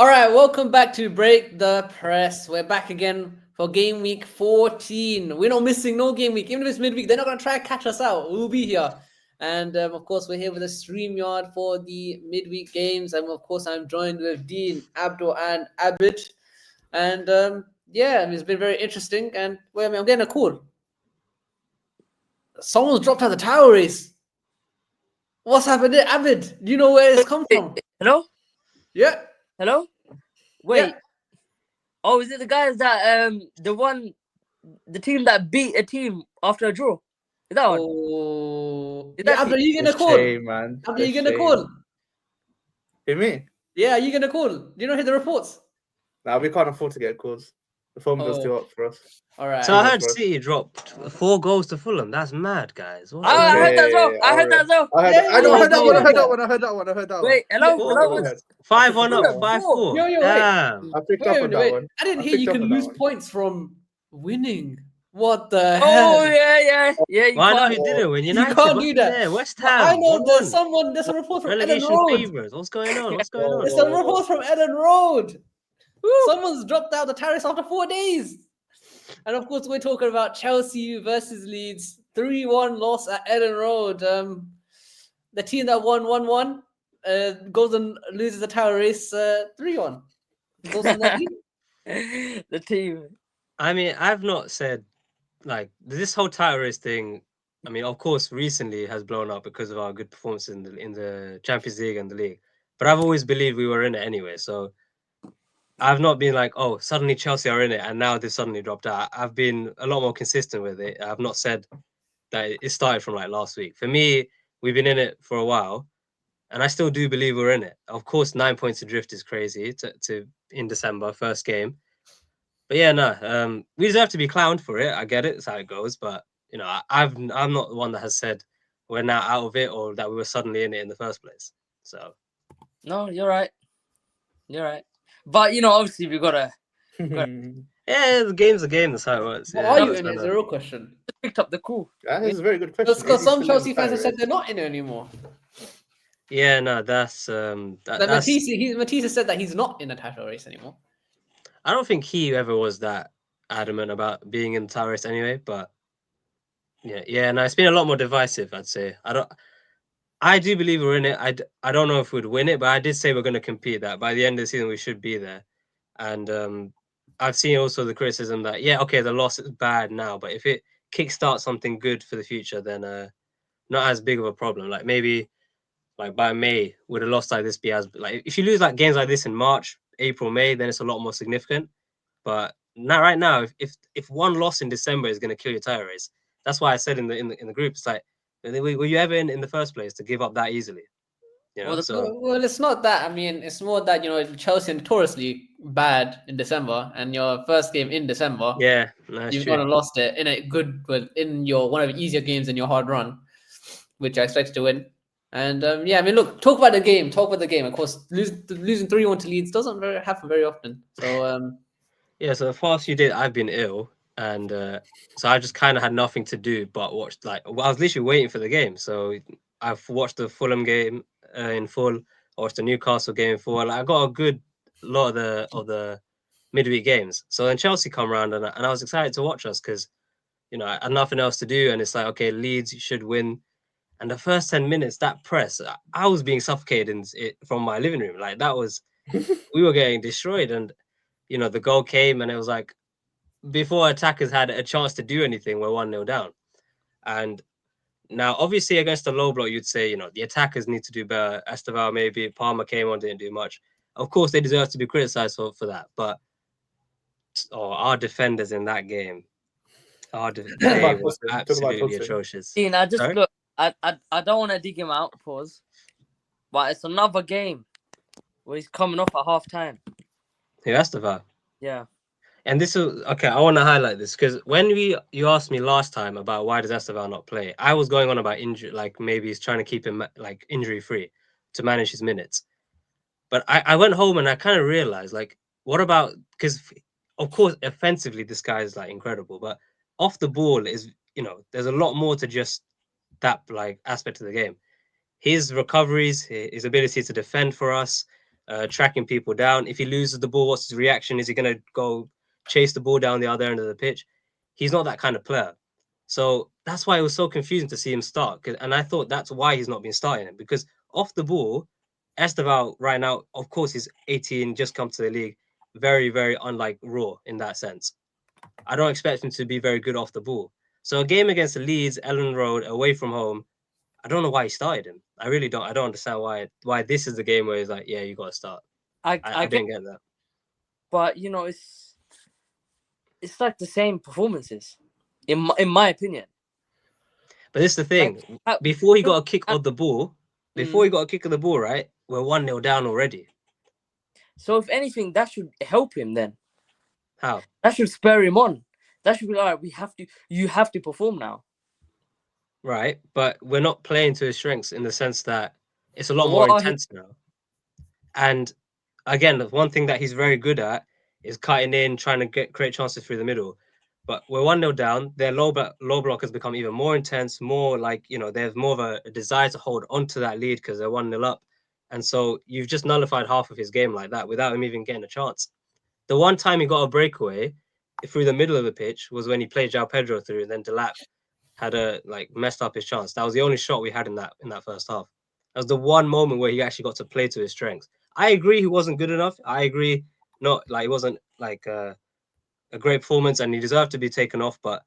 All right, welcome back to Break the Press. We're back again for game week 14. We're not missing no game week. Even if it's midweek, they're not going to try and catch us out. We'll be here. And of course, we're here with a StreamYard for the midweek games. And of course, I'm joined with Dean, Abdul, and Abid. And it's been very interesting. And I'm getting a call. Someone's dropped out the tower race. What's happened there, Abid? Do you know where it's come from? Hello? Yeah. Hello? Wait. Yeah. Oh, is it the guys that the team that beat a team after a draw? Is that one? Oh, Is yeah, that Abdul, are you gonna It's call? shame, man. Abdul, It's you gonna shame. call? You me? Yeah, you gonna call? Do you not hear the reports? Nah, we can't afford to get calls. The phone bill's too up for us. All right. So I heard bro. City dropped 4 goals to Fulham. That's mad, guys. What I heard that as well. I heard that as well. I heard that one. Wait, hello? Go Hello? ahead. 5-1 up, Fulham, 5-4. Yo, wait. Damn. I picked Wait up a on minute, that wait. one. I didn't I hear you picked up can on that lose one. points from winning. What the Oh, hell? yeah. You Well, I know can't. who did it when You United. can't What do did that. there? West But I Ham. know there's 1-1. there's a report from Ellen Relegation Road. favourites. What's going on? What's going on? There's a report from Ellen Road. Someone's dropped out the terrace after 4 days. And of course, we're talking about Chelsea versus Leeds. 3-1 loss at Ellen Road. The team that won 1-1 goes and loses the tower race 3-1. Thoughts on that, Dean? The team. I mean, I've not said, like, this whole title race thing, I mean, of course, recently has blown up because of our good performance in the Champions League and the league. But I've always believed we were in it anyway. So I've not been like, oh, suddenly Chelsea are in it and now they've suddenly dropped out. I've been a lot more consistent with it. I've not said that it started from like last week. For me, we've been in it for a while and I still do believe we're in it. Of course, 9 points adrift is crazy to in December, first game. But yeah, no, we deserve to be clowned for it. I get it. That's how it goes. But, you know, I'm not the one that has said we're now out of it or that we were suddenly in it in the first place. So. No, you're right. But, obviously, we got to Yeah, the game's a game. That's how it works. What Yeah, are you that's in it? what Is I a know. real question. pick up the coup. That is a very good question. Because some Is he still in Chelsea the fans have title said race? they're not in it anymore. Yeah, no, that's Like that's. Matisse said that he's not in the title race anymore. I don't think he ever was that adamant about being in the title race anyway. But yeah, no, it's been a lot more divisive. I'd say. I do believe we're in it. I don't know if we'd win it, but I did say we're going to compete. That by the end of the season we should be there. And I've seen also the criticism that okay, the loss is bad now, but if it kickstarts something good for the future, then not as big of a problem. Like maybe like by May, would a loss like this be as like if you lose like games like this in March, April, May, then it's a lot more significant. But not right now. If one loss in December is going to kill your title race, that's why I said in the group, it's like, were you ever in the first place to give up that easily? You know, Well, it's not that. I mean, it's more that Chelsea are notoriously bad in December, and your first game in December, yeah, that's you've true. gone and lost it in a good, in your one of the easier games in your hard run, which I expected to win. And I mean, look, talk about the game. Of course, losing 3-1 to Leeds doesn't happen very often. So yeah, so the past few days I've been ill, and so I just kind of had nothing to do but watch. Like, I was literally waiting for the game. So I've watched the Fulham game in full. I watched the Newcastle game in full. Like, I got a good lot of the midweek games. So then Chelsea come around, and I was excited to watch us because I had nothing else to do, and it's like, okay, Leeds should win. And the first 10 minutes, that press, I was being suffocated from my living room. Like, that was, we were getting destroyed. And, the goal came and it was like, before attackers had a chance to do anything, we're 1-0 down. And now, obviously, against the low block, you'd say, the attackers need to do better. Estevao, maybe, Palmer came on, didn't do much. Of course, they deserve to be criticized for that. But our defenders in that game, they were absolutely atrocious. Dean, I just Sorry? look. I don't want to dig him out. Pause. But it's another game where he's coming off at half time. Who, Estevao? Yeah. And this is okay. I want to highlight this because when you asked me last time about why does Estevao not play, I was going on about injury, like maybe he's trying to keep him like injury free to manage his minutes. But I went home and I kind of realized, like, what about, because of course offensively this guy is like incredible, but off the ball is there's a lot more to just that like aspect of the game. His recoveries, his ability to defend for us, tracking people down. If he loses the ball, what's his reaction? Is he going to go chase the ball down the other end of the pitch? He's not that kind of player. So that's why it was so confusing to see him start. And I thought that's why he's not been starting it, because off the ball, Esteval right now, of course, he's 18, just come to the league. Very, very unlike Raw in that sense. I don't expect him to be very good off the ball. So a game against Leeds, Ellen Road, away from home, I don't know why he started him. I really don't. I don't understand why this is the game where he's like, yeah, you got to start. I didn't get that. But you know, it's like the same performances, in my opinion. But this is the thing. Like, before he got a kick on the ball, right, we're 1-0 down already. So if anything, that should help him then. How? That should spur him on. That should be like, you have to perform now. Right, but we're not playing to his strengths in the sense that it's a lot more intense now. And again, the one thing that he's very good at is cutting in, trying to create chances through the middle. But we're 1-0 down. Their low block has become even more intense, more like, there's more of a desire to hold onto that lead because they're 1-0 up. And so you've just nullified half of his game like that without him even getting a chance. The one time he got a breakaway through the middle of the pitch was when he played João Pedro through, and then Delap had messed up his chance. That was the only shot we had in that first half. That was the one moment where he actually got to play to his strengths. I agree he wasn't good enough. I agree it wasn't like a great performance and he deserved to be taken off. But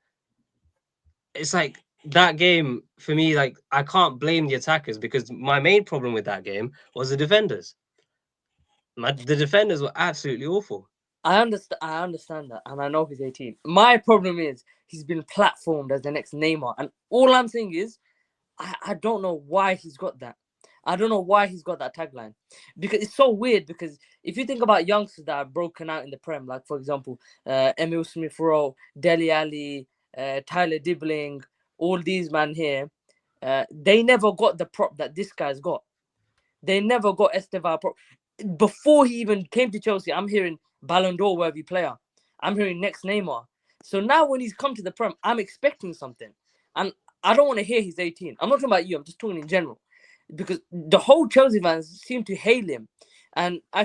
it's like that game for me, like I can't blame the attackers because my main problem with that game was the defenders. The defenders were absolutely awful. I understand that, and I know he's 18. My problem is he's been platformed as the next Neymar, and all I'm saying is, I don't know why he's got that. I don't know why he's got that tagline, because it's so weird. Because if you think about youngsters that are broken out in the Prem, like for example, Emil Smith-Rowe, Dele Alli, Tyler Dibbling, all these men here, they never got the prop that this guy's got. They never got Esteval prop. Before he even came to Chelsea, I'm hearing Ballon d'Or worthy player. I'm hearing next Neymar. So now when he's come to the Prem, I'm expecting something. And I don't want to hear he's 18. I'm not talking about you. I'm just talking in general. Because the whole Chelsea fans seem to hail him. And I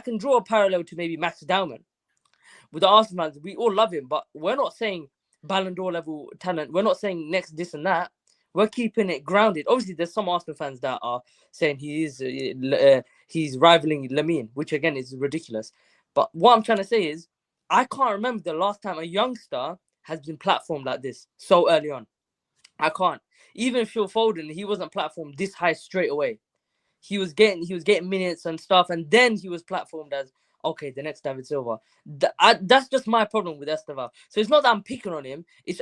can draw a parallel to maybe Max Dowman. With the Arsenal fans, we all love him. But we're not saying Ballon d'Or level talent. We're not saying next this and that. We're keeping it grounded. Obviously, there's some Arsenal fans that are saying he's rivaling Lamine, which again is ridiculous. But what I'm trying to say is, I can't remember the last time a youngster has been platformed like this so early on. I can't. Even Phil Foden, he wasn't platformed this high straight away. He was getting minutes and stuff, and then he was platformed as okay, the next David Silva. That's just my problem with Esteval. So it's not that I'm picking on him. It's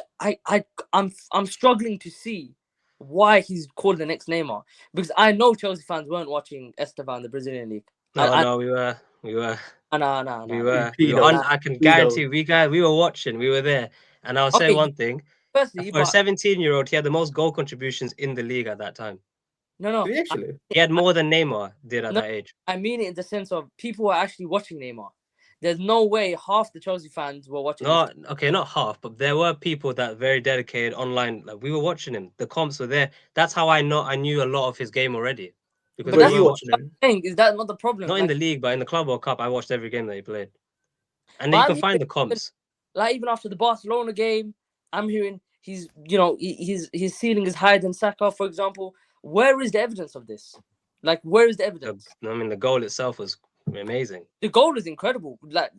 I'm struggling to see why he's called the next Neymar, because I know Chelsea fans weren't watching Esteval in the Brazilian league. No, we were. No. I can guarantee we were watching. We were there, and I'll say one thing. Firstly, for a 17-year-old, he had the most goal contributions in the league at that time. No. Did he actually? He had more than Neymar did at that age. I mean it in the sense of people were actually watching Neymar. There's no way half the Chelsea fans were watching. Not half, but there were people that very dedicated online. Like we were watching him. The comps were there. That's how I knew a lot of his game already. Because But you watching him? Is that not the problem? Not in the league, but in the Club World Cup, I watched every game that he played. And you can find the comps. Like even after the Barcelona game, I'm hearing his ceiling is higher than Saka, for example. Where is the evidence of this? Like, where is the evidence? The goal itself was amazing. The goal is incredible. Like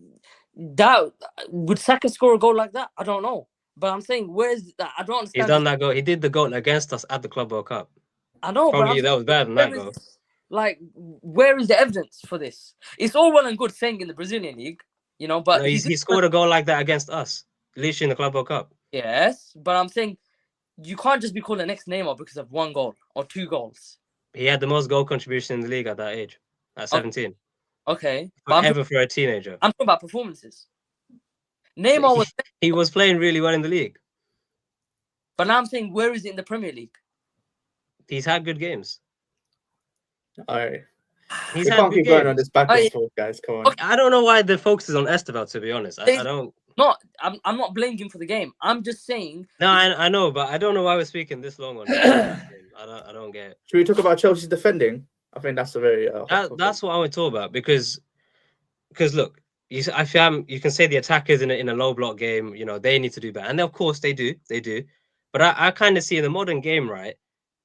that, would Saka score a goal like that? I don't know. But I'm saying, where is that? I don't understand. He's done that goal. He did the goal against us at the Club World Cup. I know. Probably that was better than that goal. Like, where is the evidence for this? It's all well and good saying in the Brazilian league, but no, he scored a goal like that against us, literally in the Club World Cup. Yes, but I'm saying you can't just be called the next Neymar because of one goal or two goals. He had the most goal contribution in the league at that age, at 17. Okay. Ever for a teenager. I'm talking about performances. Neymar he was playing really well in the league. But now I'm saying, where is it in the Premier League? He's had good games. All right. We can't keep going on this back and forth, guys. Come on. Okay, I don't know why the focus is on Esteval, to be honest. I don't. No, I'm not blaming him for the game. I'm just saying. No, I know, but I don't know why we're speaking this long on this game. I don't get it. Should we talk about Chelsea's defending? I think that's a very hot topic. That's what I want to talk about because look, you can say the attackers in a low block game, you know, they need to do better, and of course they do, but I kind of see in the modern game, right,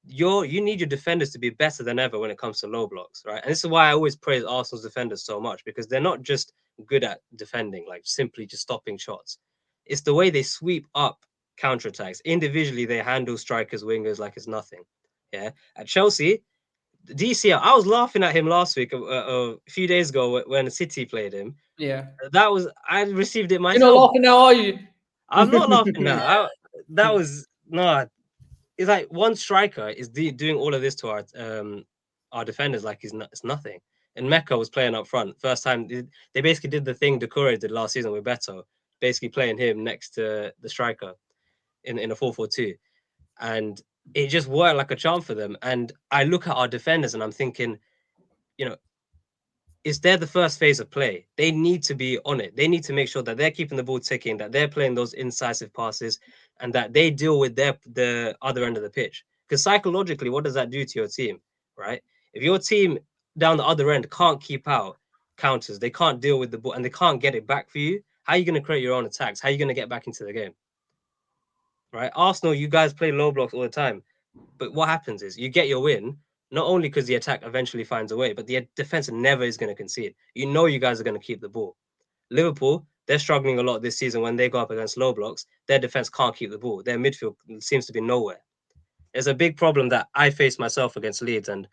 you need your defenders to be better than ever when it comes to low blocks, right? And this is why I always praise Arsenal's defenders so much, because they're not just good at defending, like simply just stopping shots. It's the way they sweep up counterattacks. Individually, they handle strikers, wingers like it's nothing. Yeah. At Chelsea, DCL, I was laughing at him last week, a few days ago when City played him. Yeah. I received it You're not myself. laughing now, are you? I'm not laughing now. That was no. It's like one striker is doing all of this to our defenders like it's nothing. And Mecca was playing up front. First time they basically did the thing Decore did last season with Beto, basically playing him next to the striker in a 4-4-2, and it just worked like a charm for them. And I look at our defenders and I'm thinking, you know, it's the first phase of play. They need to be on it. They need to make sure that they're keeping the ball ticking, that they're playing those incisive passes, and that they deal with the other end of the pitch. Because psychologically, what does that do to your team, right? If your team down the other end can't keep out counters, they can't deal with the ball, and they can't get it back for you, how are you going to create your own attacks? How are you going to get back into the game? Right? Arsenal, you guys play low blocks all the time. But what happens is you get your win, not only because the attack eventually finds a way, but the defense never is going to concede. You know you guys are going to keep the ball. Liverpool, they're struggling a lot this season when they go up against low blocks. Their defense can't keep the ball. Their midfield seems to be nowhere. There's a big problem that I faced myself against Leeds, and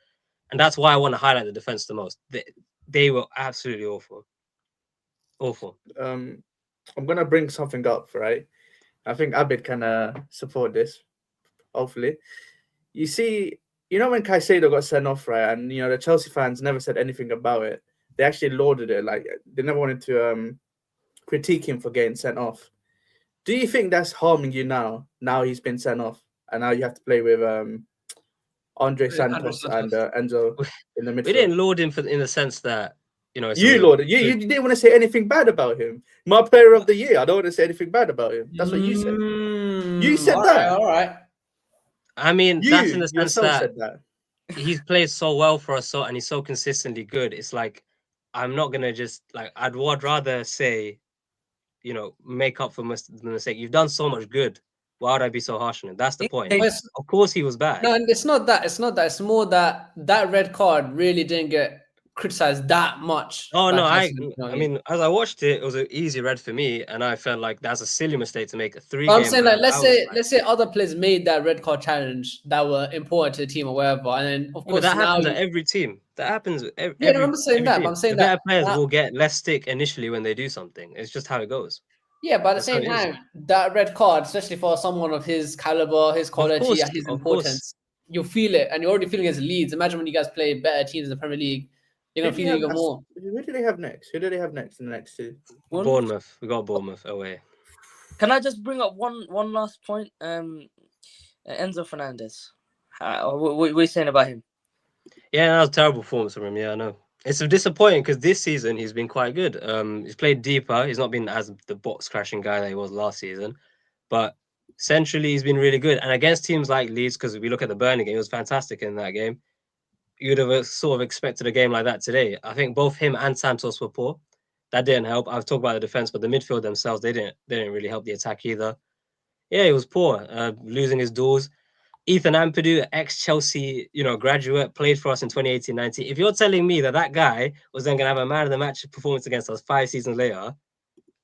that's why I want to highlight the defense the most. They were absolutely awful. Awful. I'm gonna bring something up, right? I think Abid can support this, hopefully. You see, you know when Caicedo got sent off, right? And you know the Chelsea fans never said anything about it. They actually lauded it. Like they never wanted to critique him for getting sent off. Do you think that's harming you now? Now he's been sent off, and now you have to play with Andre Santos and Enzo in the midfield. We didn't laud him in the sense that, you know, you lauded. You didn't want to say anything bad about him. My player of the year. I don't want to say anything bad about him. That's what you said. You said that. All right. I mean, that's in the sense that, said that he's played so well for us, and he's so consistently good. It's like I'm not gonna just like I'd rather say, you know, make up for the mistake. You've done so much good. Why would I be so harsh on him? That's the point. Of course, he was bad. No, it's not that. It's not that. It's more that red card really didn't get criticized that much. Oh no, I mean, as I watched it, it was an easy red for me, and I felt like that's a silly mistake to make a 3-game. I'm saying like let's say other players made that red card challenge that were important to the team or whatever, and then of course that happens at every team. That happens with every. Yeah, I'm saying that. But I'm saying that better players will get less stick initially when they do something. It's just how it goes. Yeah, but at the same time, that red card, especially for someone of his caliber, his quality, his importance, you feel it, and you're already feeling against Leeds. Imagine when you guys play better teams in the Premier League. You're going to feel even more. Who do they have next? Who do they have next in the next two? Bournemouth. We got Bournemouth away. Can I just bring up one last point? Enzo Fernandez. What are you saying about him? Yeah, that was a terrible performance from him. Yeah, I know. It's disappointing because this season he's been quite good. He's played deeper. He's not been as the box crashing guy that he was last season, but centrally he's been really good. And against teams like Leeds, because we look at the Burnley game, he was fantastic in that game. You'd have sort of expected a game like that today. I think both him and Santos were poor. That didn't help. I've talked about the defense, but the midfield themselves, they didn't really help the attack either. Yeah, he was poor, losing his duels. Ethan Ampadu, ex-Chelsea, graduate, played for us in 2018-19. If you're telling me that guy was then going to have a man of the match performance against us 5 seasons later,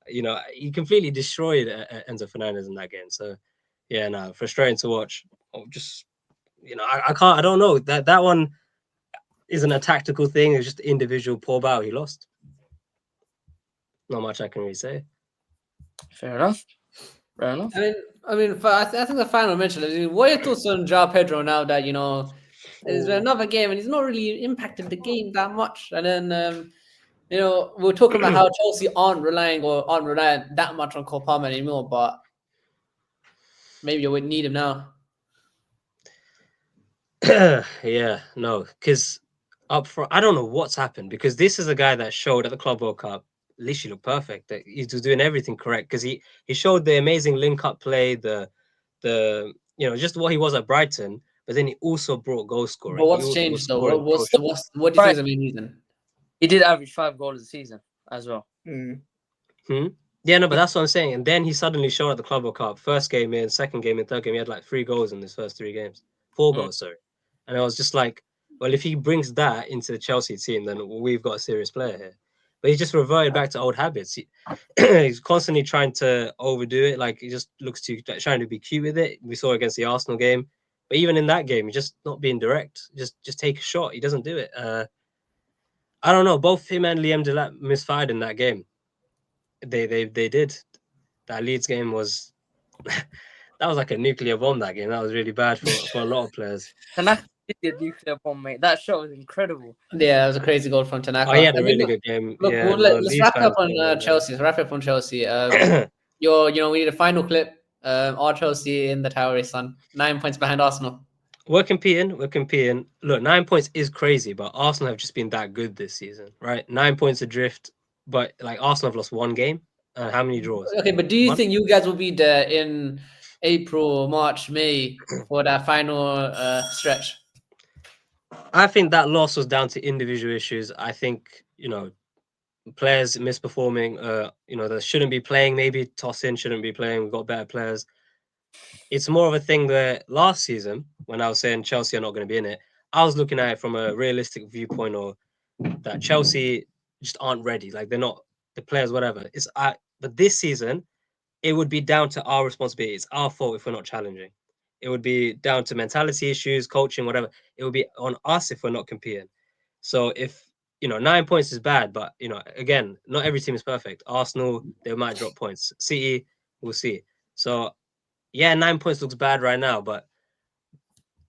he completely destroyed Enzo Fernandez in that game. So, yeah, no, frustrating to watch. Just, I don't know. That one isn't a tactical thing. It's just individual poor battle. He lost. Not much I can really say. Fair enough. I mean, I think the final mention. What are your thoughts on João Pedro now that there's another game and he's not really impacted the game that much? And then we're talking about how Chelsea aren't relying that much on Cole Palmer anymore, but maybe you would need him now. Yeah, no, because up front, I don't know what's happened, because this is a guy that showed at the Club World Cup. Literally looked perfect. That he was doing everything correct, because he showed the amazing link-up play, the just what he was at Brighton. but then he also brought goal scoring. But He what's also was changed though? scoring What do you think is the main reason? He did average 5 goals a season as well. Yeah, no, but that's what I'm saying. And then he suddenly showed at the Club World Cup. First game in, second game in, third game, he had like 3 goals in his first 3 games. 4 goals, sorry. And I was just like, well, if he brings that into the Chelsea team, then we've got a serious player here. But he just reverted back to old habits. He's constantly trying to overdo it. Like, he just looks trying to be cute with it. We saw against the Arsenal game. But even in that game, he's just not being direct. Just take a shot. He doesn't do it. I don't know. Both him and Liam Delap misfired in that game. They did. That Leeds game was that was like a nuclear bomb. That game, that was really bad for a lot of players. Tanaka did a nuclear bomb, mate. That shot was incredible. Yeah, it was a crazy goal from Tanaka. Oh, he had a really good game. Look, Yeah, let's Leeds wrap fans up on were- Chelsea. Let's wrap up on Chelsea. We need a final clip. Our Chelsea in the tower race, son. 9 points behind Arsenal. We're competing. Look, 9 points is crazy, but Arsenal have just been that good this season, right? 9 points adrift, but like Arsenal have lost 1 game. How many draws? Okay, but do you 1? think you guys will be there in April, March, May for that final stretch? I think that loss was down to individual issues. I think, players misperforming, that shouldn't be playing, maybe Tosin shouldn't be playing. We've got better players. It's more of a thing where last season, when I was saying Chelsea are not going to be in it, I was looking at it from a realistic viewpoint, or that Chelsea just aren't ready. Like, they're not the players, whatever. But this season, it would be down to our responsibility. It's our fault if we're not challenging. It would be down to mentality issues, coaching, whatever. It would be on us if we're not competing. So if 9 points is bad, but again, not every team is perfect. Arsenal, they might drop points. City, we'll see. So yeah, 9 points looks bad right now, but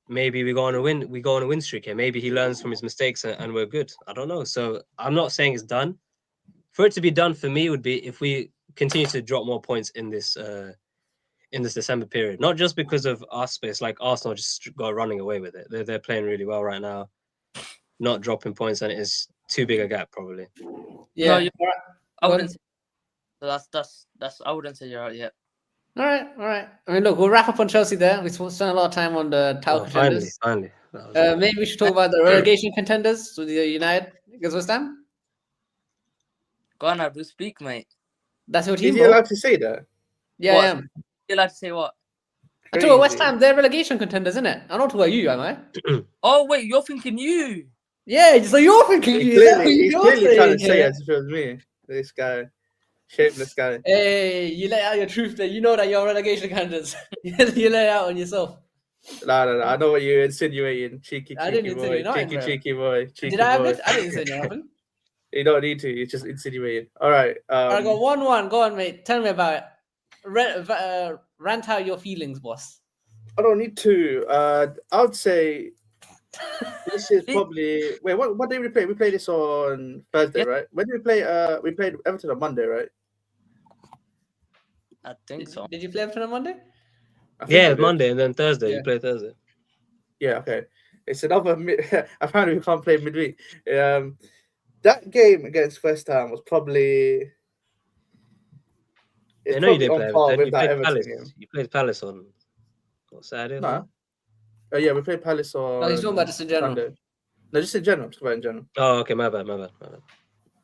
maybe we go on a win streak here. Maybe he learns from his mistakes and we're good. I don't know. So I'm not saying it's done. For it to be done for me would be if we continue to drop more points in this December period. Not just because of us, but it's like Arsenal just got running away with it. They're playing really well right now, not dropping points, and it is too big a gap probably. Yeah. No, I wouldn't say that's I wouldn't say you're out yet. All right. I mean, look, we'll wrap up on Chelsea there. We spent a lot of time on the tower contenders. Finally. That was Maybe we should talk about the relegation contenders with the United against West Ham. Go on, Abdul, speak, mate. That's your Is team, he bro. allowed to say that? Yeah, What? I am. You're allowed to say what? I told West Crazy. Ham, they're relegation contenders, isn't it? I'm not talking about you, am I? Oh wait, you're thinking you. Yeah, so you're thinking you. He's clearly trying to say it as if it was me. This guy. Shapeless guy. Hey, you let out your truth there. You know that you're relegation candidates. You let it out on yourself. No. I know what you're insinuating. Cheeky I didn't boy. insinuate nothing, bro. Cheeky boy. Cheeky Did I have boy. it? I didn't insinuate nothing. You don't need to. You're just insinuating. All right. All right, go 1-1. Go on, mate. Tell me about it. Rant out your feelings, boss. I don't need to. I would say this is probably. Wait, what day we play? We played this on Thursday, Yeah. right? When did we play? We played Everton on Monday, right? I think so. Did you play Everton on Monday? I think Yeah, we did. Monday and then Thursday. Yeah. You play Thursday. Yeah, okay. It's another. Apparently, we can't play midweek. That game against West Ham was probably. It's I know you probably did play on par Everton. with You that played Everton Palace. game. You played Palace on Saturday. No. Oh yeah, we played Palace on. No, he's talking about just in general. Sunday. No, just in general. Just about in general. Oh, okay, my bad. Yeah.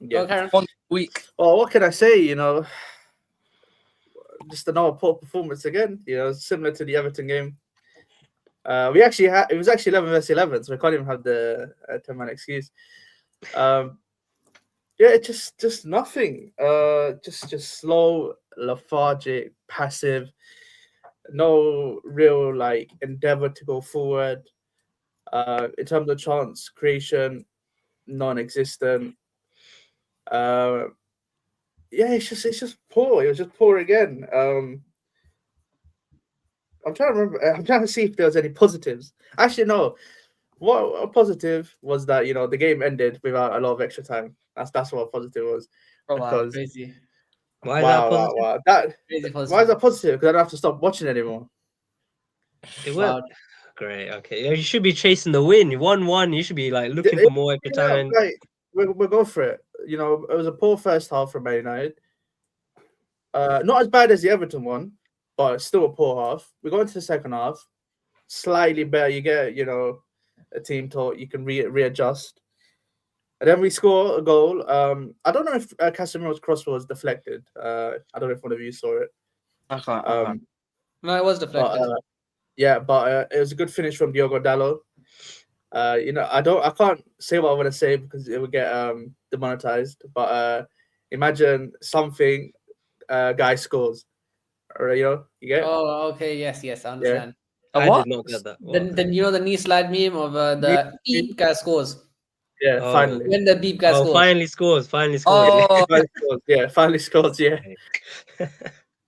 Go, Karen. 1 week. Oh, what can I say? Just another poor performance again. Similar to the Everton game. We actually had it was actually 11 versus 11, so we can't even have the 10-man excuse. Yeah, it just nothing. Just slow, lethargic, passive. No real endeavor to go forward. In terms of chance creation, non-existent. Yeah, it's just poor. It was just poor again. I'm trying to remember. I'm trying to see if there was any positives. Actually, no. What a positive was that the game ended without a lot of extra time. That's what a positive was. Oh, wow. Because Crazy. Why is that positive? wow. That Crazy positive. why is that positive? Because I don't have to stop watching anymore. It Wow. worked. Great. Okay. Yeah, you should be chasing the win. 1-1. You should be looking for more extra time. We'll go for it. It was a poor first half from Man United. Not as bad as the Everton one, but still a poor half. We go into the second half. slightly better. You get, you know, a team talk. You can readjust. And then we score a goal. I don't know if Casemiro's cross was deflected. I don't know if one of you saw it. I can't. No, it was But deflected. it was a good finish from Diogo Dallo. You know, I can't say what I want to say because it would get demonetized. But imagine something guy scores, or you know, you get Oh, okay. Yes, I understand. A I what? did not get that. Then you know the knee slide meme of the beep guy scores yeah. Oh. Finally, when the beep guy scores. Finally scores. Finally scores. Oh, finally scores. Yeah, finally scores. Yeah, Okay.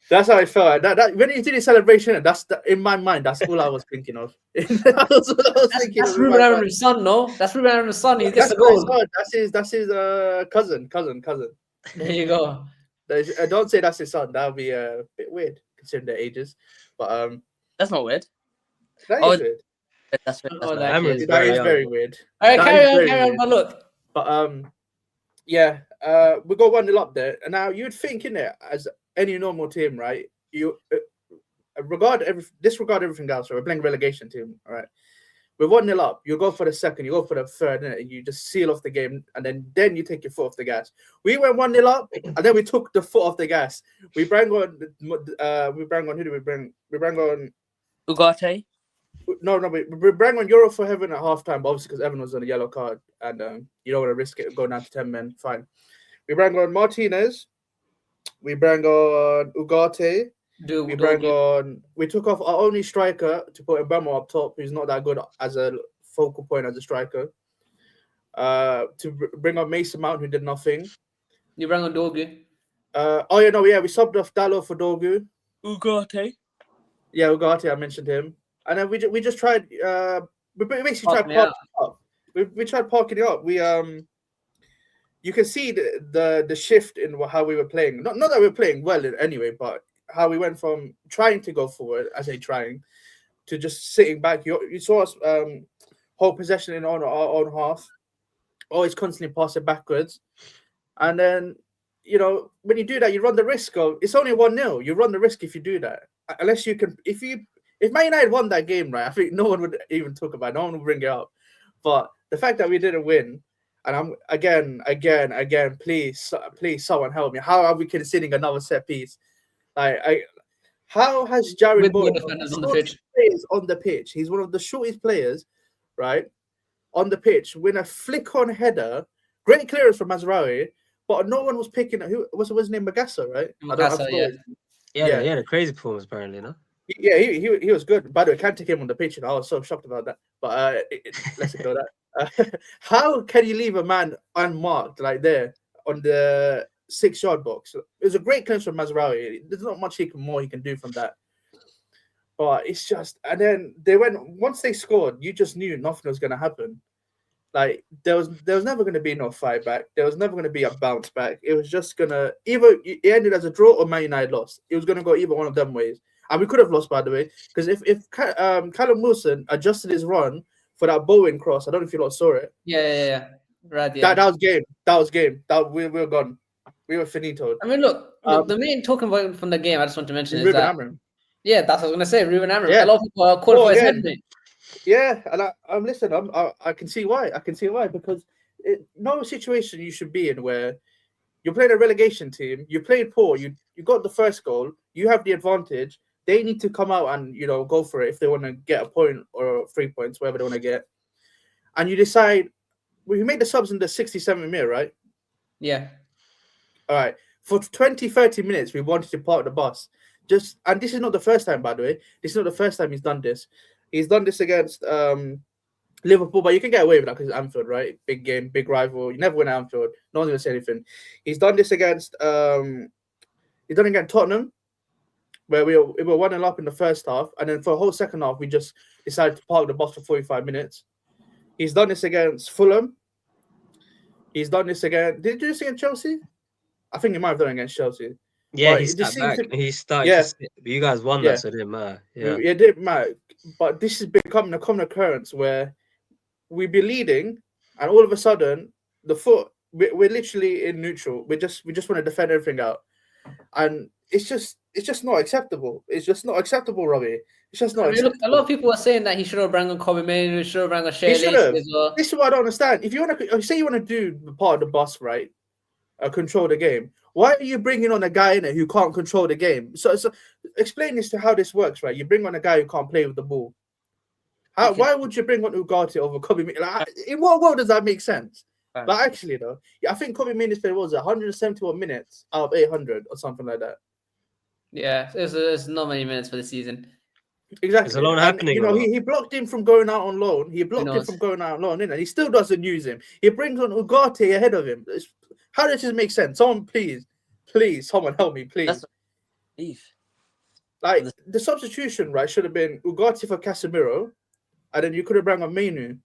that's how I felt. That when you did the celebration, in my mind. That's all I was thinking of. That was what I was thinking That's of in Ruben my mind. Amorim's son, no? That's Ruben Amorim's son. He gets That's the goal. my son. That's his cousin. There you go. Don't say that's his son. That would be a bit weird considering their ages. But that's not weird. that Oh, is weird. That's weird. Oh, That's not that weird. Amorim's is. That very is young. very weird. All right, That carry is on. very weird. But look, But yeah, we got 1-0 up there, and now you'd think in it as any normal team, right? You disregard everything else. So we're playing relegation team, all right? We're 1-0 up. You go for the second, you go for the third, and you just seal off the game, and then you take your foot off the gas. We went 1-0 up, and then we took the foot off the gas. We bring on who do we bring? We bring on Ugarte. no, we bring on Euro for Heaven at halftime, obviously because Evan was on a yellow card, and you don't want to risk it going down to 10 men. Fine. We bring on Martinez. We bring on Ugarte. We took off our only striker to put Mbemo up top, who's not that good as a focal point as a striker. To bring on Mason Mount, who did nothing. you bring on Dogu. We subbed off Dallo for Dogu. Ugarte. Yeah, Ugarte, I mentioned him. And then we just tried. We basically tried parking it up. We tried parking it up. You can see the shift in how we were playing. Not that we were playing well anyway, but how we went from trying to go forward, I say trying, to just sitting back. You saw us hold possession in our own half, always constantly pass it backwards, and then you know when you do that, you run the risk of it's only 1-0. You run the risk if you do that, unless you can. If Man United won that game, right, I think no one would even talk about it. No one would bring it up. But the fact that we didn't win, and I'm again, please, someone help me. How are we conceding another set piece? How has Jared With more Bowen defenders on the pitch? players on the pitch? He's one of the shortest players, right, on the pitch. Win a flick-on header, great clearance from Mazraoui, but no one was picking. Who was his name? Magassa, right? Yeah, he had a crazy performance apparently, no? Yeah, he was good. By the way, can't take him on the pitch. I was so shocked about that. But let's ignore that. How can you leave a man unmarked like there on the 6-yard box? It was a great clearance from Mazraoui. There's not much more he can do from that. But it's just, and then once they scored, you just knew nothing was going to happen. Like there was never going to be no fight back. There was never going to be a bounce back. It was just gonna it ended as a draw or Man United lost. It was going to go either one of them ways. And we could have lost, by the way, because if Callum Wilson adjusted his run for that Bowen cross, I don't know if you lot saw it. Yeah. Right. Yeah. That was game. We were gone. We were finito. I mean, look. The main talking point from the game, I just want to mention is Ruben that. Amorim. Yeah, that's what I was gonna say. Ruben Amorim. Yeah. A lot of people are calling for his head, mate. Yeah, and I'm listening. I can see why. Because no situation you should be in where you're playing a relegation team. You played poor. You got the first goal. You have the advantage. They need to come out and go for it if they want to get a point or 3 points, whatever they want to get. And you decide. We made the subs in the 67th minute, right? Yeah. All right. For 20, 30 minutes, we wanted to park the bus. And this is not the first time, by the way. This is not the first time he's done this. He's done this against Liverpool, but you can get away with that because it's Anfield, right? Big game, big rival. You never win at Anfield. No one's going to say anything. He's done this against Tottenham, where we were 1-0 up in the first half, and then for a whole second half, we just decided to park the bus for 45 minutes. He's done this against Fulham. He's done this again. Did you do this against Chelsea? I think he might have done it against Chelsea. Yeah, But he it just stepped back. seems to- He started. Yeah. To sit. But you guys won Yeah. that, so it didn't matter. Yeah. It didn't matter. But this is becoming a common occurrence where we be leading, and all of a sudden, we're literally in neutral. We just want to defend everything out, and it's just it's just not acceptable. It's just not acceptable, Robbie. It's just not I mean, look, acceptable. a lot of people are saying that he should have brought on Kobe Manu, he should have brought on Shea He should Lacey have. as well. This is what I don't understand. If you want to say you want to do part of the bus, right? Control the game. Why are you bringing on a guy in it who can't control the game? So explain this to how this works, right? You bring on a guy who can't play with the ball. Why would you bring on Ugarte over Kobe? Like, in what world does that make sense? Right. But actually, though, I think Kobe Main's played, what was it, 171 minutes out of 800 or something like that. Yeah, it's not many minutes for the season. Exactly. Is the loan And, happening you know, or not? he blocked him from going out on loan. He blocked him knows? from going out on loan, and he still doesn't use him. He brings on Ugarte ahead of him. How does this make sense? Someone, please, someone help me, please. That's beef. Like, the substitution, right, should have been Ugarte for Casemiro, and then you could have brought on Mainu.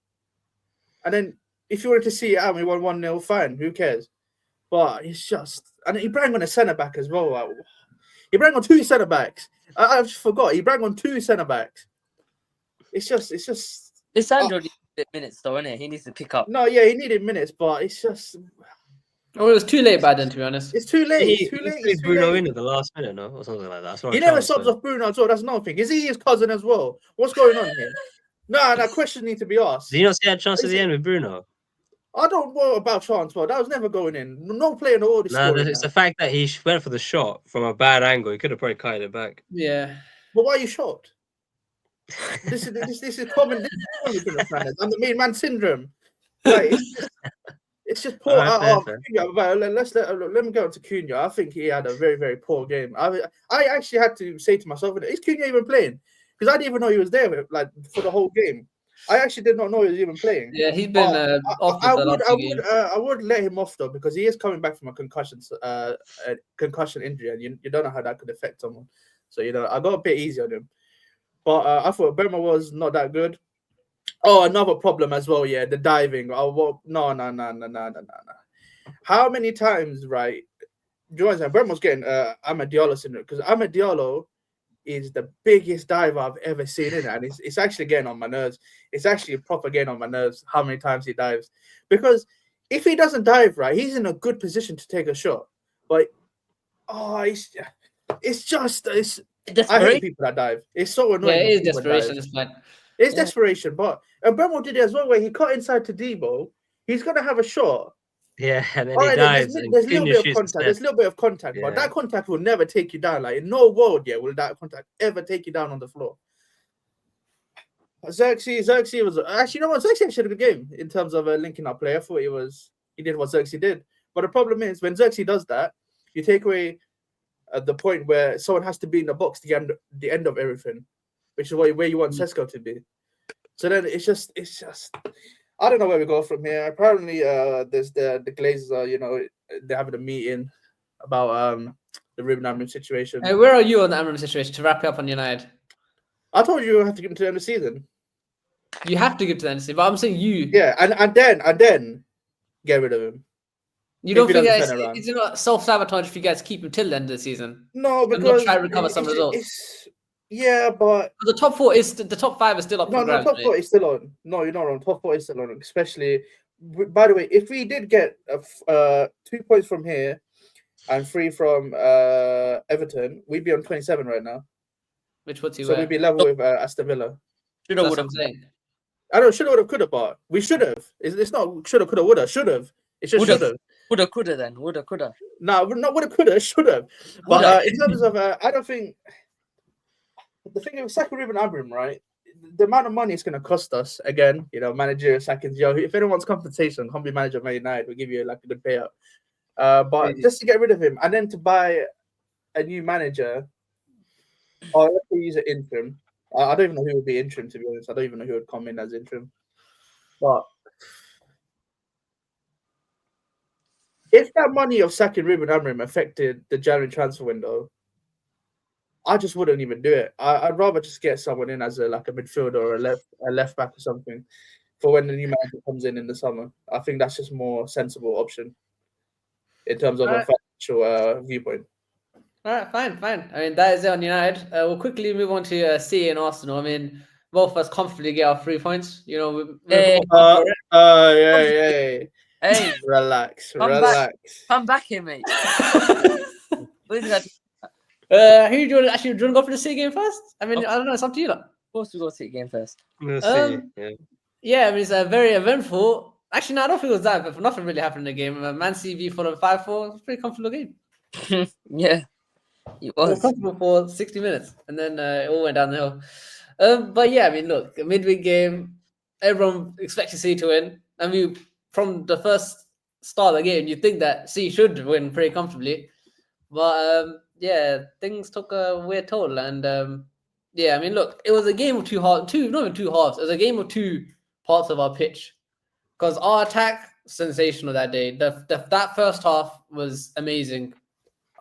And then if you wanted to see it out, we won 1-0, fine, who cares? But it's just, and he brought on a centre back as well. Like, he brought on 2 centre backs. I just forgot. He brought on 2 centre backs. It's just. Lissandro needs a bit minutes though, innit? He needs to pick up. No, yeah, he needed minutes, but it's just. Oh, it was too late by then, to be honest. It's too late. He It's too late. put It's too Bruno late. in at the last minute, no, or something like that. That's what He I never transferred. subs off Bruno as well. That's another thing. Is he his cousin as well? What's going on here? No, questions need to be asked. Did you not see that chance at Is the it- end with Bruno? I don't know about chance, but that was never going in. No player in the world is No, scoring it's that. the fact that he went for the shot from a bad angle. He could have probably kited it back. Yeah. But why are you shocked? This is common. This is common with us, man. And the main man syndrome. Like, it's just poor. Alright, fair. Cunha, but let me go on to Cunha. I think he had a very, very poor game. I actually had to say to myself, is Cunha even playing? Because I didn't even know he was there like for the whole game. I actually did not know he was even playing. Yeah, he's been off for the last few games. I would let him off though, because he is coming back from a concussion injury, and you don't know how that could affect someone. So I got a bit easy on him. But I thought Burma was not that good. Oh, another problem as well. Yeah, the diving. Oh, well, no. How many times, right? Jones Burma's getting Amad Diallo syndrome, because Amad Diallo is the biggest diver I've ever seen in it, and it's actually getting on my nerves. It's actually proper getting on my nerves how many times he dives, because if he doesn't dive right, he's in a good position to take a shot. But it's just I hate people that dive. It's so annoying. Yeah, it is when people desperation dive. at this point. It's desperation, but Burma did it as well, where he cut inside to Debo. He's gonna have a shot. Yeah, and then All he right, dives. there's a and little Cunha bit of shoots contact. instead. There's a little bit of contact, but Yeah. that contact will never take you down. Like, in no world, will that contact ever take you down on the floor. Xerxes was actually, Xerxes had a good game in terms of linking up play. I thought he did what Xerxes did. But the problem is, when Xerxes does that, you take away the point where someone has to be in the box to get the end of everything, which is where you want Sesko to be. So then it's just. I don't know where we go from here. Apparently, there's the Glazers are, they're having a meeting about the Ruben Amorim situation. Hey, where are you on the Amorim situation to wrap it up on United? I told you have to give him to the end of the season. You have to give to the NC, but I'm saying you. Yeah, and then get rid of him. You don't If he think doesn't guys, turn around. it's not self-sabotage if you guys keep him till the end of the season? No, And because not try to recover some results. Yeah, but The top 4 is the top 5 is still up for no, grabs. top mate. 4 is still on. No, you're not wrong. Top 4 is still on, especially. By the way, if we did get 2 points from here and 3 from Everton, we'd be on 27 right now. Which puts you So where? we'd be level with Aston Villa. Should That's have, what would I'm have. saying. I don't should have, would have, could have, but we should have. It's not should have, could have, would have, should have. It's just Would've. should have. Woulda, coulda then. Woulda, coulda. No, not would have, could have, should have. But Woulda. in terms of, I don't think the thing with Saka, Ruben Amorim, right? The amount of money it's going to cost us again. Managerial sackings. If anyone's compensation, humble manager of Man United will give you like a good payout. But just to get rid of him and then to buy a new manager, or let's use an interim. I don't even know who would be interim, to be honest. I don't even know who would come in as interim. But if that money of sacking Ruben Amorim affected the January transfer window, I just wouldn't even do it. I'd rather just get someone in as a midfielder or a left back or something for when the new manager comes in the summer. I think that's just more sensible option in terms of a financial viewpoint. All right, fine. I mean, that is it on United. We'll quickly move on to City and Arsenal. I mean, both of us comfortably get our 3 points. We're Hey. both for it. Yeah. Hey, Relax. Come back here, mate. What is that? Who do you want to go for the City game first? I mean, I don't know. It's up to you. Lot. Of course, we got City game first. We'll see. Yeah. Yeah, I mean, it's a very eventful. Actually, no, I don't think it was that, but nothing really happened in the game. Man City for the 5-4. It's a pretty comfortable game. Yeah, it It was was. comfortable for 60 minutes, and then it all went down the hill. But yeah, I mean, look, a midweek game, everyone expected City to win. I mean, from the first start of the game, you think that City should win pretty comfortably. But yeah, things took a weird toll. And yeah, I mean, look, it was a game of not even two halves. It was a game of two parts of our pitch. Because our attack, sensational that day. That first half was amazing.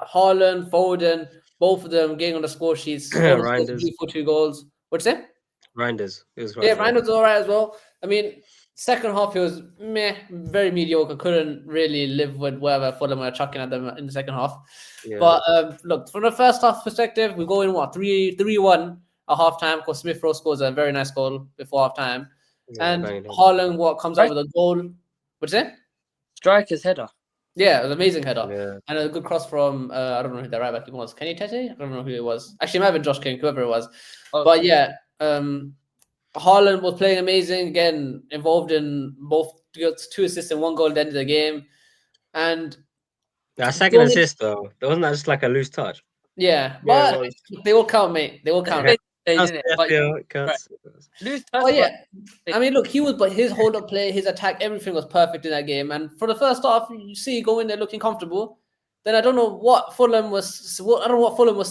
Haaland, Foden, both of them getting on the score sheets. Reinders. For 2 goals. What's that? Reinders. It was Yeah, Reinders was all right as well. I mean, second half, it was very mediocre. Couldn't really live with whatever Fulham were chucking at them in the second half. Yeah. But look, from the first half perspective, we go in 3-1 at halftime. Of course, Smith Rowe scores a very nice goal before halftime. Yeah, And bang it. Haaland comes out with a goal. What's it? Striker's header. Yeah, it was an amazing header. Yeah. And a good cross from, I don't know who the right back was. Kenny Tete? I don't know who it was. Actually, it might have been Josh King, whoever it was. Oh, But yeah, Haaland was playing amazing. Again, involved in both 2 assists and 1 goal at the end of the game. And That second assist, though, wasn't that just like a loose touch? yeah, Yeah, but it was. they will count, mate. They will count. They That's didn't, the but FPL counts. lose touch, Oh yeah, I mean, look, but his hold up play, his attack, everything was perfect in that game. And for the first half, you see go in there looking comfortable. Then I don't know what Fulham was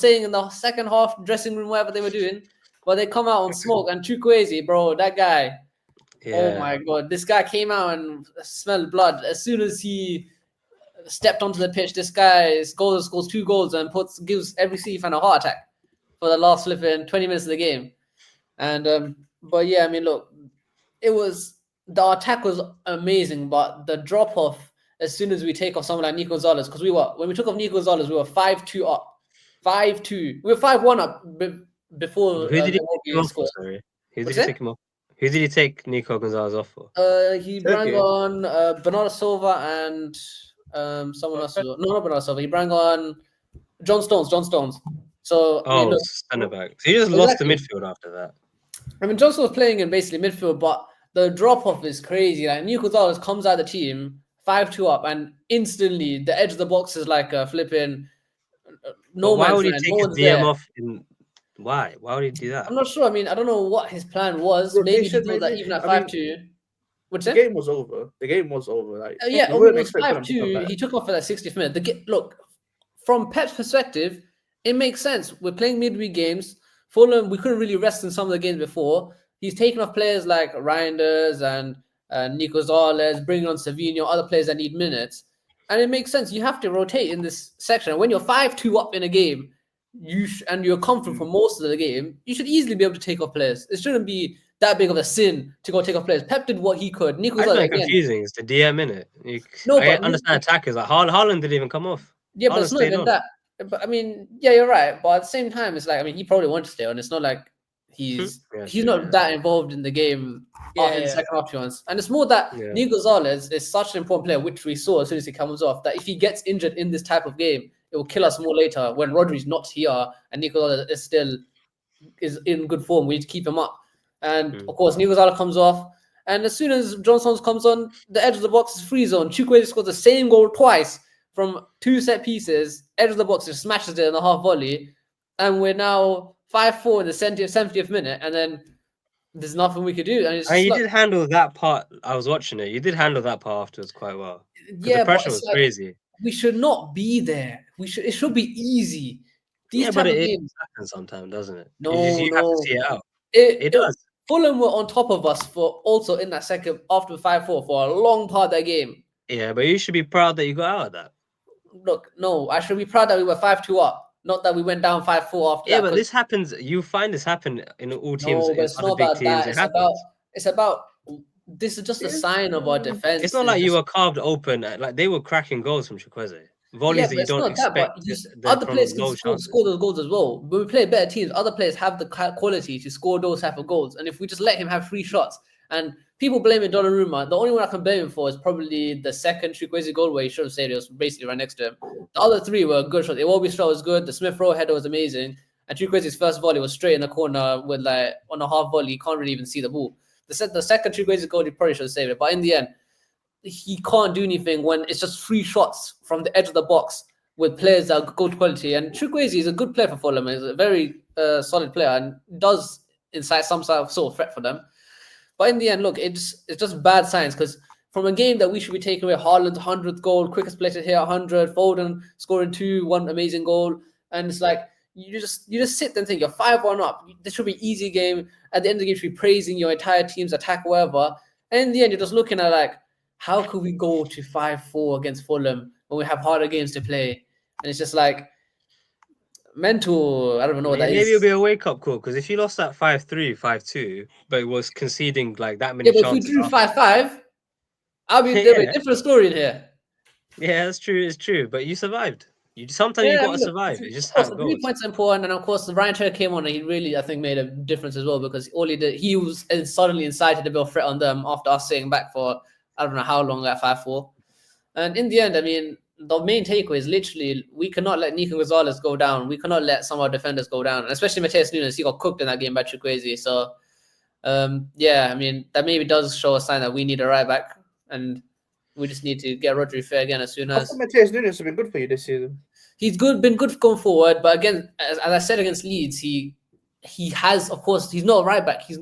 saying in the second half, dressing room, whatever they were doing. But they come out on smoke and Chukwueze, bro, that guy. Yeah. Oh my god, this guy came out and smelled blood as soon as he stepped onto the pitch. This guy scores 2 goals and gives every City fan a heart attack for the last flipping 20 minutes of the game. And but yeah, I mean, look, the attack was amazing, but the drop off as soon as we take off someone like Nico Gonzalez, because when we took off Nico Gonzalez, we were 5-2 up, 5-2. We were 5-1 up before. Who did he take him off for? Sorry, who did he take him off? Who did he take Nico Gonzalez off for? He brought on Bernardo Silva and someone else. No, not Bernardo Silva. He brought on John Stones. So I mean, centre back. So he just lost the midfield after that. I mean, Johnson was playing in basically midfield, but the drop off is crazy. Like Nico Gonzalez comes out of the team 5-2 up, and instantly the edge of the box is like a flipping no man's land. Why would he take his DM off? Why? Why would he do that? I'm not sure. I mean, I don't know what his plan was. Maybe he thought that even at 5-2. The game was over. Like, yeah, it was 5-2. He took off for that 60th minute. Look, from Pep's perspective, it makes sense. We're playing midweek games. Fulham, we couldn't really rest in some of the games before. He's taken off players like Reinders and Nico Gonzalez, bringing on Savinho, other players that need minutes. And it makes sense. You have to rotate in this section. And when you're 5-2 up in a game, and you're confident for most of the game, you should easily be able to take off players. It shouldn't be that big of a sin to go take off players. Pep did what he could. Nico Gonzalez, confusing. It's the DM, innit? I understand attackers. Like Haaland didn't even come off. Yeah, but it's not even that. But I mean, yeah, you're right. But at the same time, it's like, I mean, he probably wanted to stay on. It's not like he's not that involved in the game in the second half once. And it's more that Nico Gonzalez is such an important player, which we saw as soon as he comes off, that if he gets injured in this type of game, it will kill us more later when Rodri's not here and Nico Gonzalez is in good form. We need to keep him up. And of course, Nico Gonzalez comes off. And as soon as John Stones comes on, the edge of the box is free zone. Chukwueze scores the same goal twice from 2 set pieces. Edge of the box just smashes it in a half volley. And we're now 5-4 in the 70th minute. And then there's nothing we could do. And you did handle that part. I was watching it. You did handle that part afterwards quite well. Yeah, the pressure was crazy. We should not be there. It should be easy. But it happens sometimes, doesn't it? No, you have to see it out. It does. Fulham were on top of us for also in that second after 5-4 for a long part of that game. Yeah, but you should be proud that you got out of that. Look, no, I should be proud that we were 5-2 up, not that we went down 5-4 after. Yeah, but this happens. You find this happen in all teams. No, but it's not about that. It's about. This is just a sign of our defense. It's not like you were carved open. Like they were cracking goals from Chukwueze. Volleys that you don't expect. Other players can score those goals as well. When we play better teams, other players have the quality to score those type of goals. And if we just let him have free shots, and people blaming Donnarumma. The only one I can blame him for is probably the second Chukwueze goal where he should have saved it. It was basically right next to him. The other three were good shots. Iwobi's shot was good. The Smith Rowe header was amazing. And Chukwueze's first volley was straight in the corner with like on a half volley. You can't really even see the ball. The second Chukwueze goal, he probably should have saved it. But in the end, he can't do anything when it's just free shots from the edge of the box with players that are good quality. And Chukwueze is a good player for Fulham. He's a very solid player and does incite some sort of threat for them. But in the end, look, it's just bad signs because from a game that we should be taking away, Haaland's 100th goal, quickest player to hit 100, Foden scoring 2, one amazing goal, and it's like you just sit there and think you're 5-1 up. This should be an easy game. At the end of the game, you should be praising your entire team's attack, whatever. And in the end, you're just looking at like, how could we go to 5-4 against Fulham when we have harder games to play? And it's just like mental. I don't even know what that is. Maybe it'll be a wake-up call because if you lost that 5-3, 5-2, but it was conceding like that many Yeah, but if we chances. drew 5-5, there'll be a different story in here. Yeah, that's true. It's true. But you survived. Sometimes you got to survive. It's just Of course, how it the 3 goes. points are important, and of course, the Ryan Taylor came on and he really, I think, made a difference as well because all he did, he was suddenly incited a bit of threat on them after us sitting back for I don't know how long at 5-4. And in the end, I mean, the main takeaway is literally we cannot let Nico Gonzalez go down. We cannot let some of our defenders go down, and especially Mateus Nunes. He got cooked in that game by Chukwueze. So, yeah, I mean, that maybe does show a sign that we need a right back, and we just need to get Rodri fair again as soon I as. thought Mateus Nunes has been good for you this season. He's been good going forward, but again, as I said against Leeds, he has, of course, he's not a right back. He's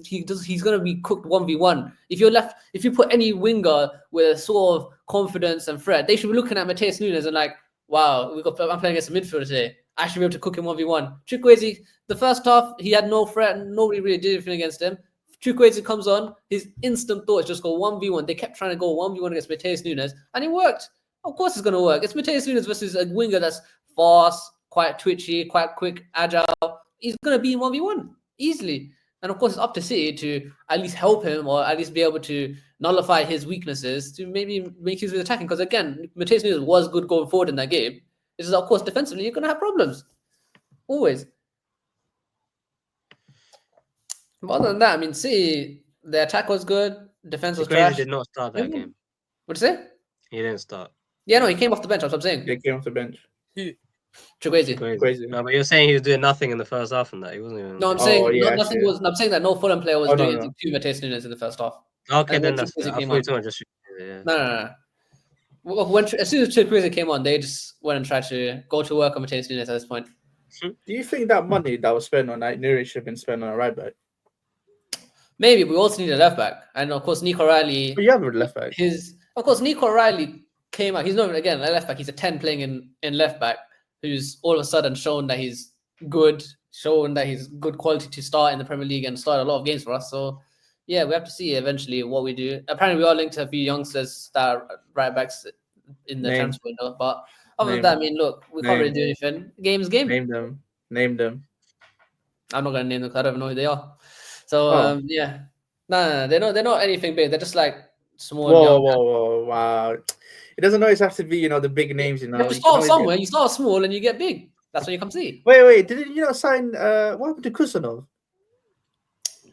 going to be cooked 1v1. If you put any winger with a sort of confidence and threat, they should be looking at Mateus Nunes and like, wow, I'm playing against a midfielder today. I should be able to cook him 1v1. Chukwueze, the first half, he had no threat. Nobody really did anything against him. Chukwueze comes on, his instant thought is just go 1v1. They kept trying to go 1v1 against Mateus Nunes, and it worked. Of course it's going to work. It's Mateus Nunes versus a winger that's fast, quite twitchy, quite quick, agile. He's going to be in 1v1 easily. And of course, it's up to City to at least help him or at least be able to nullify his weaknesses to maybe make use of his attacking. Because again, Mateus Nunes was good going forward in that game. It's just, of course, defensively, you're going to have problems. Always. But other than that, I mean, City, the attack was good. Defense was trash. Did not start that game. What'd you say? He didn't start. Yeah, no, he came off the bench. That's what I'm saying. He came off the bench. Chukwueze. Crazy. No, but you're saying he was doing nothing in the first half and that. He wasn't even. No, I'm saying yeah, nothing actually. was. I'm saying that no Fulham player was Oh, doing no. anything to Mateus Nunes in the first half. Okay, And then when that's. Chukwueze I thought came you were on. talking about just. Yeah. No. As soon as Chukwueze came on, they just went and tried to go to work on Mateus Nunes at this point. Do you think that money that was spent on that Nuri should have been spent on a right back? Maybe we also need a left back, and of course Nico Riley. But you have a left back. Nico Riley came out. He's not again a left back. He's a 10 playing in left back, who's all of a sudden shown that he's good, shown that he's good quality to start in the Premier League and start a lot of games for us. So yeah, we have to see eventually what we do. Apparently, we are linked to a few youngsters that are right backs in the transfer window. But other than that, I mean, look, we can't really do anything. Game's game. Name them. I'm not gonna name them because I don't even know who they are. So yeah, no, they're not anything big. They're just like small. Whoa! Wow! It doesn't always have to be, the big names. You have to start somewhere. You start small and you get big. That's when you come see. Wait! Didn't you not sign? What happened to Kusanov?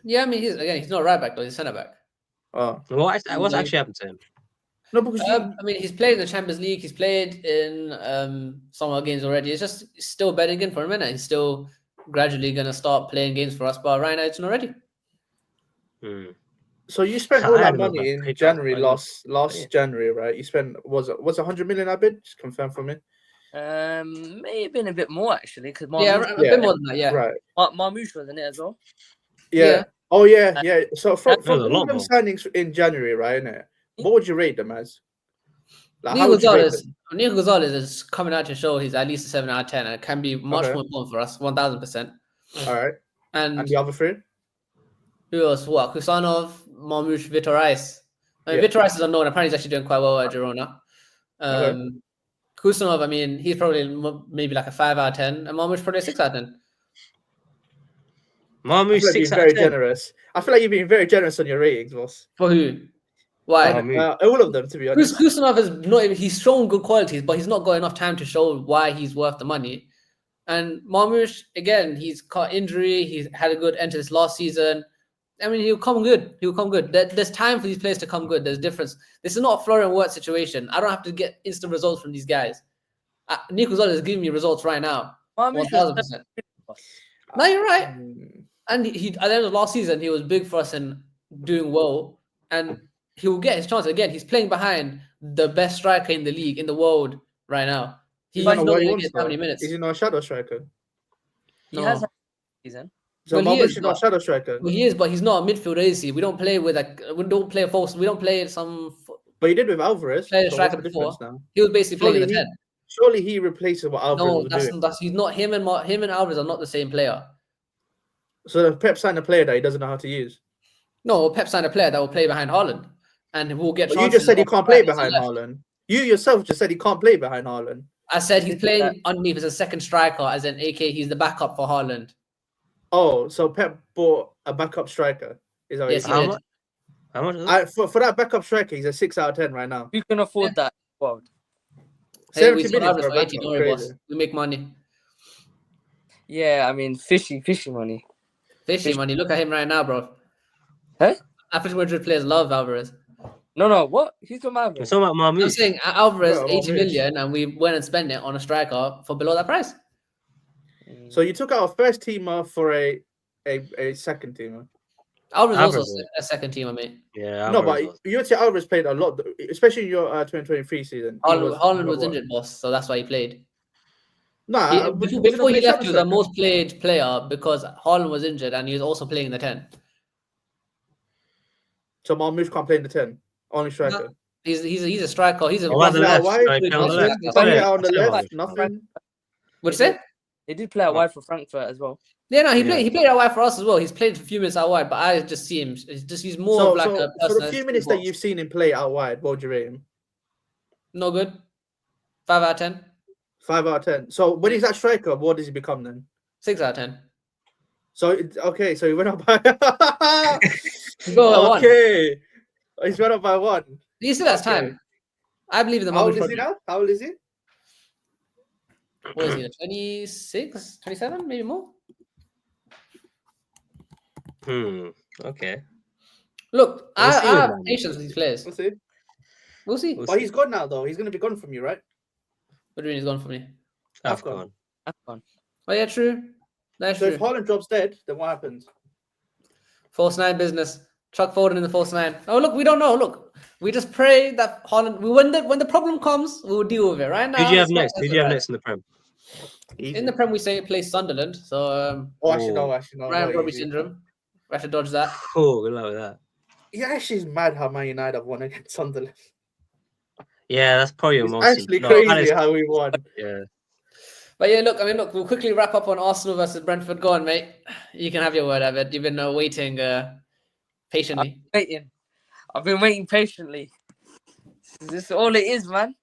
Yeah, I mean, he's not a right back though. He's centre back. Oh, What's actually happened to him? no, because I mean, he's played in the Champions League. He's played in some of our games already. It's just still betting in for a minute. He's still gradually gonna start playing games for us. But right now, it's not ready. So you spent all that money in January last January, right? You spent was it 100 million? I bid. Just confirm for me. May have been a bit more actually because a bit more than that. Yeah, right. Marmouche was in it as well. Yeah. Oh yeah. So from a lot all them more. signings in January, right? Innit? What would you rate them as? Like, how Nico would you rate them? Gonzalez is coming out to show he's at least a 7 out of 10, and it can be much more important for us, 1000%. All right. And the other three? Who else? What? Kusanov, Marmouche, Vitor Rice. I mean, Vitor Rice is unknown. Apparently, he's actually doing quite well at Girona. Kusanov, I mean, he's probably maybe like a 5 out of 10, and Marmouche probably a 6 out of 10. Marmouche 6 out very of 10. generous. I feel like you've been very generous on your ratings, boss. For who? Why? All of them, to be honest. Kusanov is not even. He's shown good qualities, but he's not got enough time to show why he's worth the money. And Marmouche, again, he's caught injury. He's had a good end to this last season. I mean, he'll come good. He'll come good. There's time for these players to come good. There's difference. This is not a Florian Wirtz situation. I don't have to get instant results from these guys. Nico Zola is giving me results right now. Marmoush was 1000%. us. No, you're right. Mm. And he at the end of last season, he was big for us and doing well. And he will get his chance again. He's playing behind the best striker in the league, in the world right now. He's I not don't know what going he to wants get how many though. minutes. Is he not a shadow striker? He No. has had a season. So Well, he Marmoush is, is not a but- shadow striker. Well, he is, but he's not a midfielder, is he? We don't play with we don't play false. We don't play some. But he did with Alvarez. Played a So striker what's the before. difference now? He was basically playing in the Surely 10. Surely he replaces what Alvarez No, was doing. that's he's not him and Alvarez are not the same player. So Pep signed a player that he doesn't know how to use. No, Pep signed a player that will play behind Haaland, and will get. But you chances just said he off can't the play right, behind left. Haaland. You yourself just said he can't play behind Haaland. I said he's Is playing that- underneath as a second striker, as in AK. He's the backup for Haaland. Oh, so Pep bought a backup striker. Is that what Yes, you're he saying? did. How much is it? For that backup striker, he's a 6 out of 10 right now. You can afford that. Well, Hey, 70 we sold million Alvarez for a for 80. backup, Don't worry, boss. crazy. We make money. yeah, I mean, fishy money. Fishy money. Look at him right now, bro. Huh? Atletico Madrid players love Alvarez. No, what? He's from You're Alvarez. talking about I'm Marmoush. saying Alvarez Well, 80 Marmoush. million, and we went and spent it on a striker for below that price. So you took out a first teamer for a second teamer. Alvarez also Alvarez, a second teamer, mate. Yeah, No, Alvarez but was. you would say Alvarez played a lot, especially in your 2023 season. He Haaland was what? injured, boss, so that's why he played. Nah, Before he left, he was the most played player because Haaland was injured and he was also playing in the 10. So Marmoush can't play in the 10. Only striker. He's a striker. He's a Oh, on the Now, left. why- Like, on the What'd left. you Can't say? play on the I say left. Marmoush. Nothing. What'd you say? They did play out wide for Frankfurt as well. Yeah, no, he Yeah. played out wide for us as well. He's played a few minutes out wide, but I just see him. He's more So, of like so a for person. the few minutes that you've seen him play out wide, what would you rate him? No good. 5 out of 10. 5 out of 10. So when he's that striker, what does he become then? 6 out of 10. So okay, so he went up by. Go at 1. Okay, he's went up by 1. He still has Okay. time. I believe in the How old moment. is he now? How old is he? What is he? 26, 27, maybe more. Okay. Look, We'll see I with have Man. patience with these players. We'll see. We'll see. We'll But he's gone now, though. He's going to be gone from you, right? What do you mean he's gone for me? AFCON. AFCON. Oh yeah, true. That's So true. if Haaland drops dead, then what happens? False 9 business. Chuck Foden in the false 9. Oh look, we don't know. Look, we just pray that Haaland. When the problem comes, we'll deal with it. Right now, Who do you have it's not- next? Who it's do you have alright. next in the Prem? In the Prem, we say play Sunderland. So Oh, actually, no. Actually, no. Ryan not Robbie easy. syndrome. We have to dodge that. Cool, good luck with that. He actually is mad how Man United have won against Sunderland. Yeah, that's probably It's most. actually no, crazy Palace- how we won. Yeah. But yeah, look, we'll quickly wrap up on Arsenal versus Brentford. Go on, mate. You can have your word of it. You've been waiting patiently. I've been waiting patiently. This is all it is, man.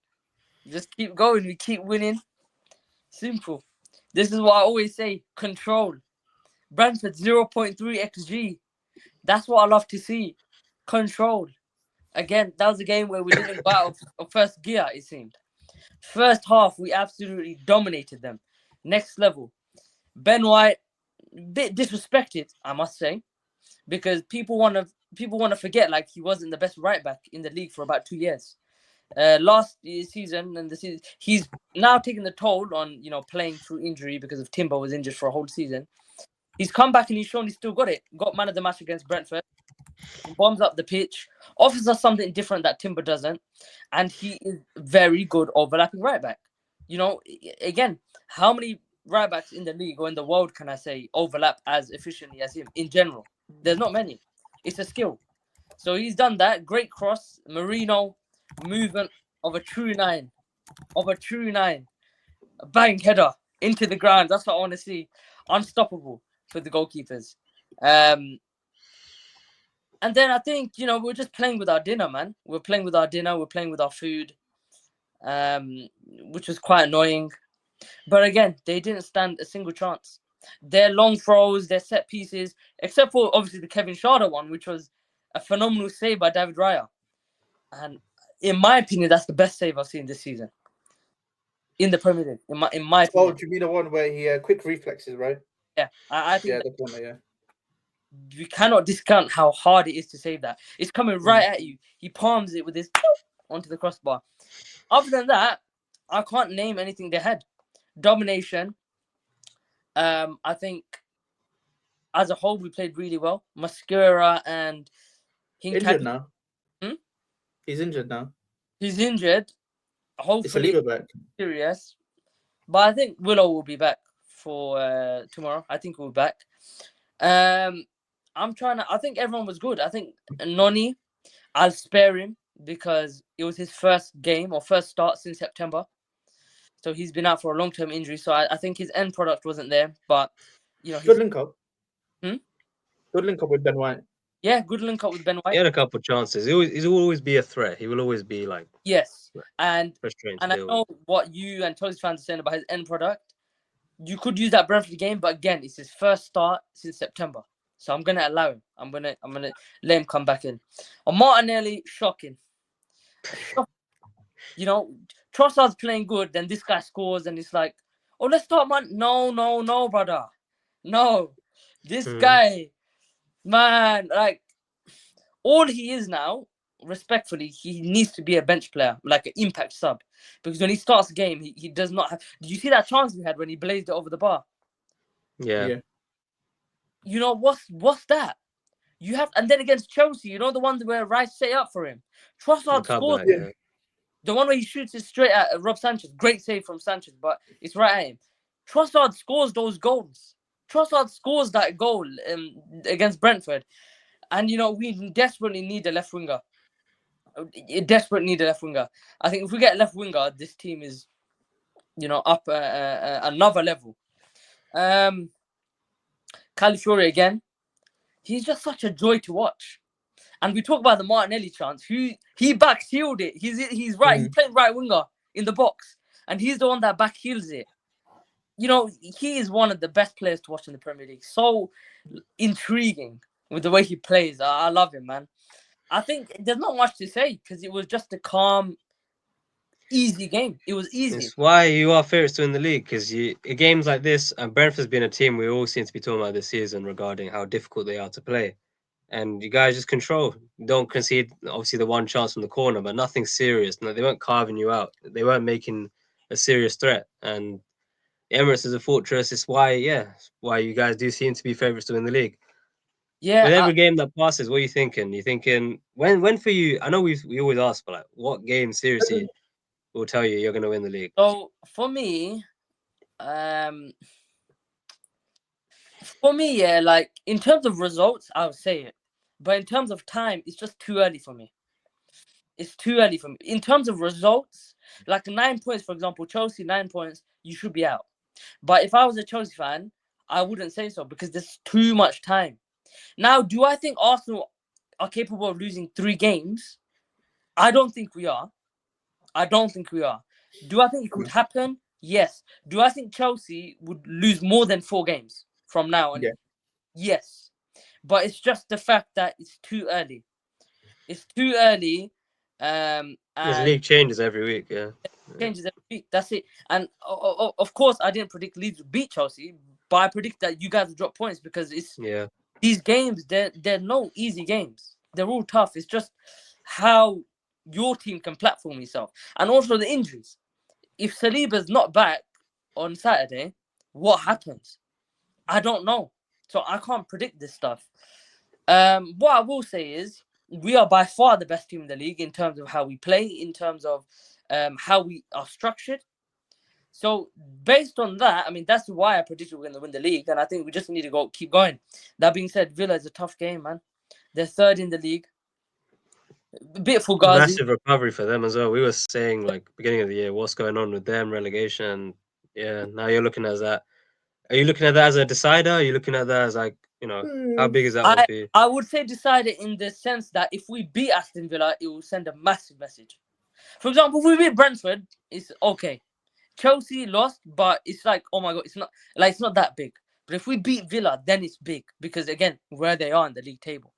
Just keep going. We keep winning. Simple. This is what I always say. Control. Brentford 0.3 XG. That's what I love to see. Control. Again, that was a game where we didn't go out of first gear, it seemed. First half, we absolutely dominated them. Next level. Ben White, bit disrespected, I must say, because people want to forget like he wasn't the best right back in the league for about 2 years. Last season and the season, he's now taking the toll on playing through injury because of Timber was injured for a whole season. He's come back and he's shown he's still got it. Got man of the match against Brentford. Bombs up the pitch. Offers us something different that Timber doesn't. And he is very good overlapping right back. Again, how many right backs in the league or in the world can I say overlap as efficiently as him in general? There's not many. It's a skill. So he's done that. Great cross. Marino, movement of a true 9. A bang header into the ground. That's what I want to see. Unstoppable for the goalkeepers. And then I think, we're just playing with our dinner, man. We're playing with our dinner. We're playing with our food, which was quite annoying. But again, they didn't stand a single chance. Their long throws, their set pieces, except for obviously the Kevin Schade one, which was a phenomenal save by David Raya. And in my opinion, that's the best save I've seen this season in the Premier League. In my Oh, opinion. do you mean the one where he quick reflexes, right? Yeah, I think Yeah, the corner, yeah. we cannot discount how hard it is to save that. It's coming right at you. He palms it with his onto the crossbar. Other than that, I can't name anything they had. Domination. I think as a whole we played really well. Mascara and Injured Hinkadi. now. He's injured now. He's injured. It's a Hopefully Saliba back. serious. But I think Willow will be back for tomorrow. I think we'll be back. I think everyone was good. I think Noni, I'll spare him because it was his first game or first start since September. So he's been out for a long-term injury. So I think his end product wasn't there. But, Good link up. Hmm? Good link up with Ben White. Yeah, good link up with Ben White. He had a couple of chances. He will always be a threat. He will always be like Yes. And frustrating. I know what you and Chelsea fans are saying about his end product. You could use that Brentford game, but again, it's his first start since September. So I'm gonna allow him. I'm gonna let him come back in. On Martinelli, shocking. Trossard's playing good, then this guy scores, and it's like, oh, let's start, man. No, brother. No. This guy, man, like, all he is now, respectfully, he needs to be a bench player, like an impact sub. Because when he starts a game, he does not have... Did you see that chance we had when he blazed it over the bar? Yeah. You know, what's that? You have... And then against Chelsea, the one where Rice set up for him. Trossard scores. The one where he shoots it straight at Rob Sanchez. Great save from Sanchez, but it's right at him. Trossard scores those goals. Trossard scores that goal against Brentford. And, we desperately need a left winger. Desperately need a left winger. I think if we get a left winger, this team is, up another level. Calafiori again. He's just such a joy to watch. And we talk about the Martinelli chance. He back-heeled it. He's right. He's playing right winger in the box. And he's the one that back-heels it. He is one of the best players to watch in the Premier League. So intriguing with the way he plays. I love him, man. I think there's not much to say because it was just a calm, easy game. It was easy. It's why you are favourites to win the league, because games like this, and Brentford's been a team we all seem to be talking about this season regarding how difficult they are to play. And you guys just control. Don't concede, obviously, the one chance from the corner, but nothing serious. No, they weren't carving you out. They weren't making a serious threat. And Emirates is a fortress. It's why you guys do seem to be favourites to win the league. Yeah. With every game that passes, what are you thinking? You thinking when for you? I know we always ask, but like, what game seriously will tell you you're going to win the league? So for me, like in terms of results, I would say it, but in terms of time, it's just too early for me. It's too early for me. In terms of results, like 9 points, for example, Chelsea 9 points, you should be out. But if I was a Chelsea fan, I wouldn't say so because there's too much time. Now, do I think Arsenal are capable of losing 3 games? I don't think we are. Do I think it could happen? Yes. Do I think Chelsea would lose more than 4 games from now on? Yeah. Yes. But it's just the fact that it's too early. It's too early. This league changes every week, yeah. Changes every week. That's it. And of course, I didn't predict Leeds would beat Chelsea, but I predict that you guys will drop points because it's these games. They're no easy games. They're all tough. It's just how your team can platform yourself, and also the injuries. If Saliba's not back on Saturday, what happens? I don't know. So I can't predict this stuff. What I will say is we are by far the best team in the league in terms of how we play, in terms of how we are structured. So based on that, I mean, that's why I predict we're going to win the league. And I think we just need to keep going. That being said, Villa is a tough game, man. They're 3rd in the league. A bit Fugazi. Massive recovery for them as well. We were saying, like, beginning of the year, what's going on with them, relegation. Yeah, now you're looking at that. Are you looking at that as a decider? Are you looking at that as, like, how big is that for you? I would say decider in the sense that if we beat Aston Villa, it will send a massive message. For example, if we beat Brentford, it's okay. Chelsea lost, but it's like, oh my God, it's not that big. But if we beat Villa, then it's big because, again, where they are in the league table.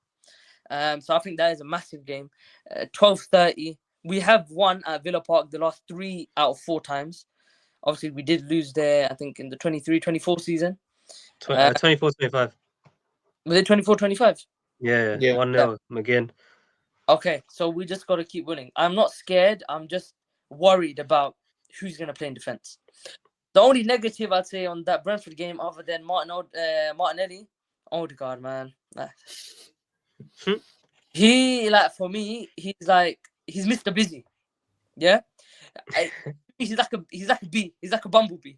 So I think that is a massive game. 12:30. We have won at Villa Park the last 3 out of 4 times. Obviously, we did lose there, I think, in the 23-24 season. 24-25. Was it 24-25? Yeah, Yeah. 1-0 McGinn. Okay, so we just got to keep winning. I'm not scared. I'm just worried about who's going to play in defense. The only negative I'd say on that Brentford game, other than Martinelli, Odegaard, man. He, like, for me, he's Mr. Busy. Yeah? He's like a bee. He's like a bumblebee.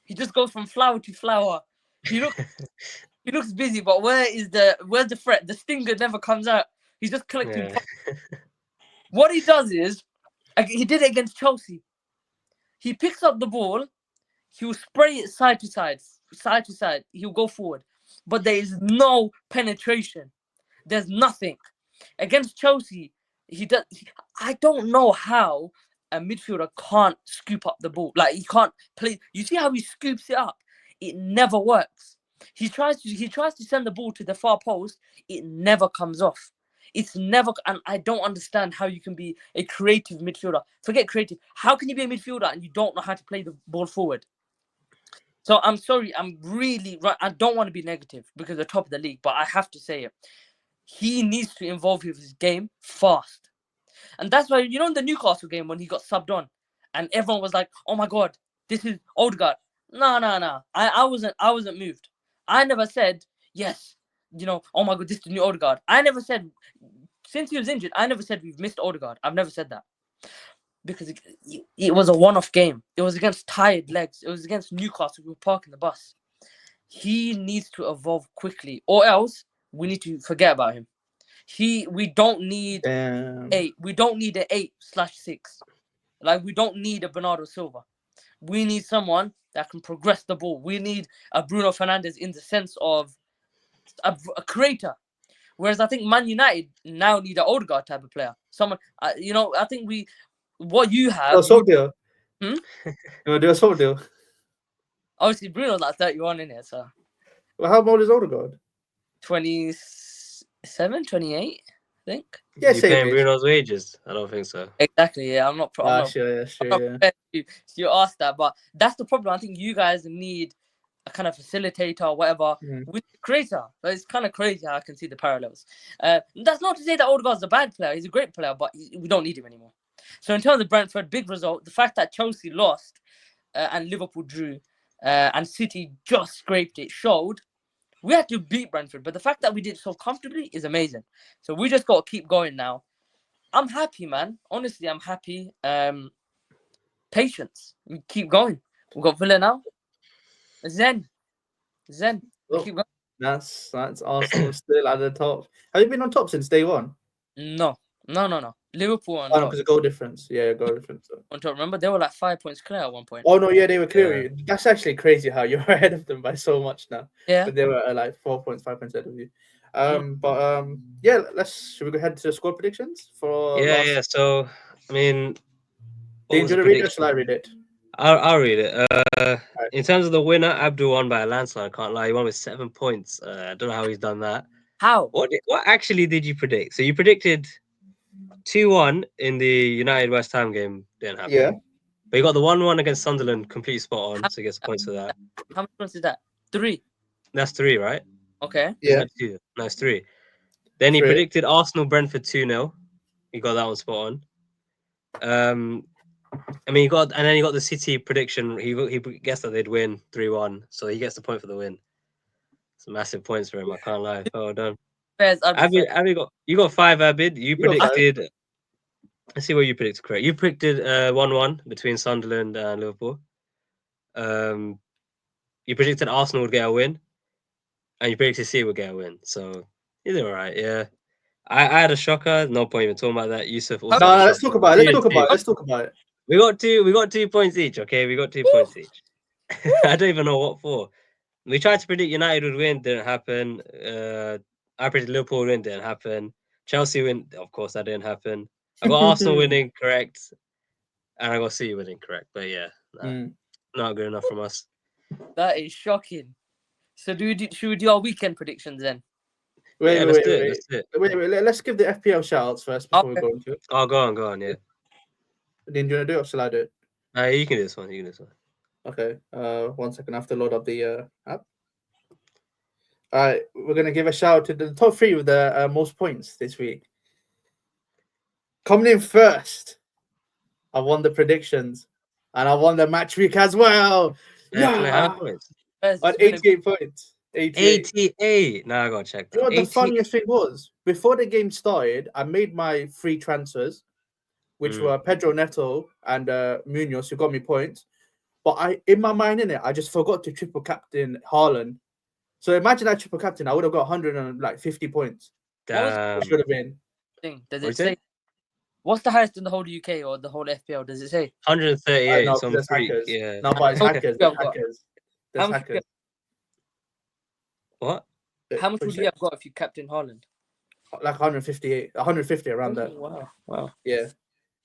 He just goes from flower to flower. He looks busy, but where's the threat? The stinger never comes out. He's just collecting. Yeah. What he does is, he did it against Chelsea. He picks up the ball, he'll spray it side to side. He'll go forward, but there is no penetration. There's nothing. Against Chelsea, I don't know how a midfielder can't scoop up the ball. Like, he can't play. You see how he scoops it up? It never works. He tries to send the ball to the far post. It never comes off. It's never, and I don't understand how you can be a creative midfielder. Forget creative. How can you be a midfielder and you don't know how to play the ball forward? So I'm sorry. I'm really right. I don't want to be negative because they're top of the league, but I have to say it. He needs to involve his game fast. And that's why, you know, in the Newcastle game when he got subbed on and everyone was like, oh my God, this is Odegaard. No. I wasn't moved. I never said, yes, you know, oh my God, this is the new Odegaard. I never said, since he was injured, I never said we've missed Odegaard. I've never said that. Because it was a one-off game. It was against tired legs. It was against Newcastle. We were parking the bus. He needs to evolve quickly, or else we need to forget about him. We don't need We don't need an 8/6. Like, we don't need a Bernardo Silva. We need someone that can progress the ball. We need a Bruno Fernandes in the sense of a creator. Whereas I think Man United now need an Odegaard type of player. Someone, I think what you have. A soft deal. Hmm? You want to do a soft deal? Obviously, Bruno's like 31 in it, so. Well, how old is Odegaard? 27, 28, I think. Yeah, You same paying age. Bruno's wages? I don't think so. Exactly, yeah. I'm not Sure, I'm not prepared to ask that, but that's the problem. I think you guys need a kind of facilitator or whatever with the creator. So it's kind of crazy how I can see the parallels. That's not to say that Odegaard's a bad player. He's a great player, but we don't need him anymore. So in terms of Brentford, big result. The fact that Chelsea lost and Liverpool drew and City just scraped it showed we had to beat Brentford. But the fact that we did so comfortably is amazing. So we just got to keep going now. I'm happy, man. Honestly, I'm happy. Patience. We keep going. We've got Villa now. Zen. Oh, Keep going. that's Arsenal still at the top. Have you been on top since day one? No. Liverpool on Oh, no, top. because of goal difference. Yeah, goal difference. On top. Remember, they were like 5 points clear at one point. Oh no, yeah, they were clear. That's actually crazy how you're ahead of them by so much now. Yeah. But they were like 4 points, 5 points ahead of you. Yeah, should we go ahead to the score predictions for? Yeah. So I mean, Do you read it or shall I read it? I'll read it. In terms of the winner, Abdul won by a landslide. I can't lie. He won with 7 points. I don't know how he's done that. How? What actually did you predict? So you predicted 2-1 in the United West Ham game. Didn't happen. Yeah. But you got the 1-1 against Sunderland, completely spot on. So he gets points for that. How many points is that? 3. That's 3, right? Okay. Yeah. That's 3. Then he 3. predicted Arsenal Brentford 2-0. He got that one spot on. I mean, and then he got the City prediction. He guessed that they'd win 3-1, so he gets the point for the win. It's massive points for him. I can't lie. Well done. You got 5, Abid. You predicted. Let's see what you predicted. Correct. You predicted 1-1 between Sunderland and Liverpool. You predicted Arsenal would get a win, and you predicted City would get a win. So you're all right. Yeah. I had a shocker. No point even talking about that. Yusuf also. No, let's talk about it. Let's talk about it. We got 2 points each. Okay, we got 2 points each. I don't even know what for. We tried to predict United would win, didn't happen. I predicted Liverpool would win, didn't happen. Chelsea win, of course, that didn't happen. I got Arsenal winning, correct, and I got City winning, correct. But yeah, not good enough from us. That is shocking. So should we do our weekend predictions then? Wait. Let's do it. Let's give the FPL shout-outs first before we go into it. Oh, go on, yeah. Then do you want to do it or shall I do it? You can do this one. Okay. 1 second. I have to load up the app. All right, we're gonna give a shout out to the top three with the most points this week. Coming in first, I won the predictions, and I won the match week as well. Fair play. How Yeah, many points? First, on it's been a 88 points. 88. 88. Now I gotta check You know that. what the 88. funniest thing was? Before the game started, I made my free transfers, which were Pedro Neto and Munoz, who got me points. But in my mind, I just forgot to triple captain Haaland. So imagine that triple captain, I would have got 150 points. What was Damn. Which would have been. thing? Does What it is it? say what's the highest in the whole UK or the whole FPL? Does it say? 138. No, Some there's freak. hackers. Yeah. No, but it's How much hackers. you There's have got? hackers. How There's much hackers. What? How much What'd would you you say? have got if you captain Haaland? Like 158, 150 around that. Oh, wow. Yeah.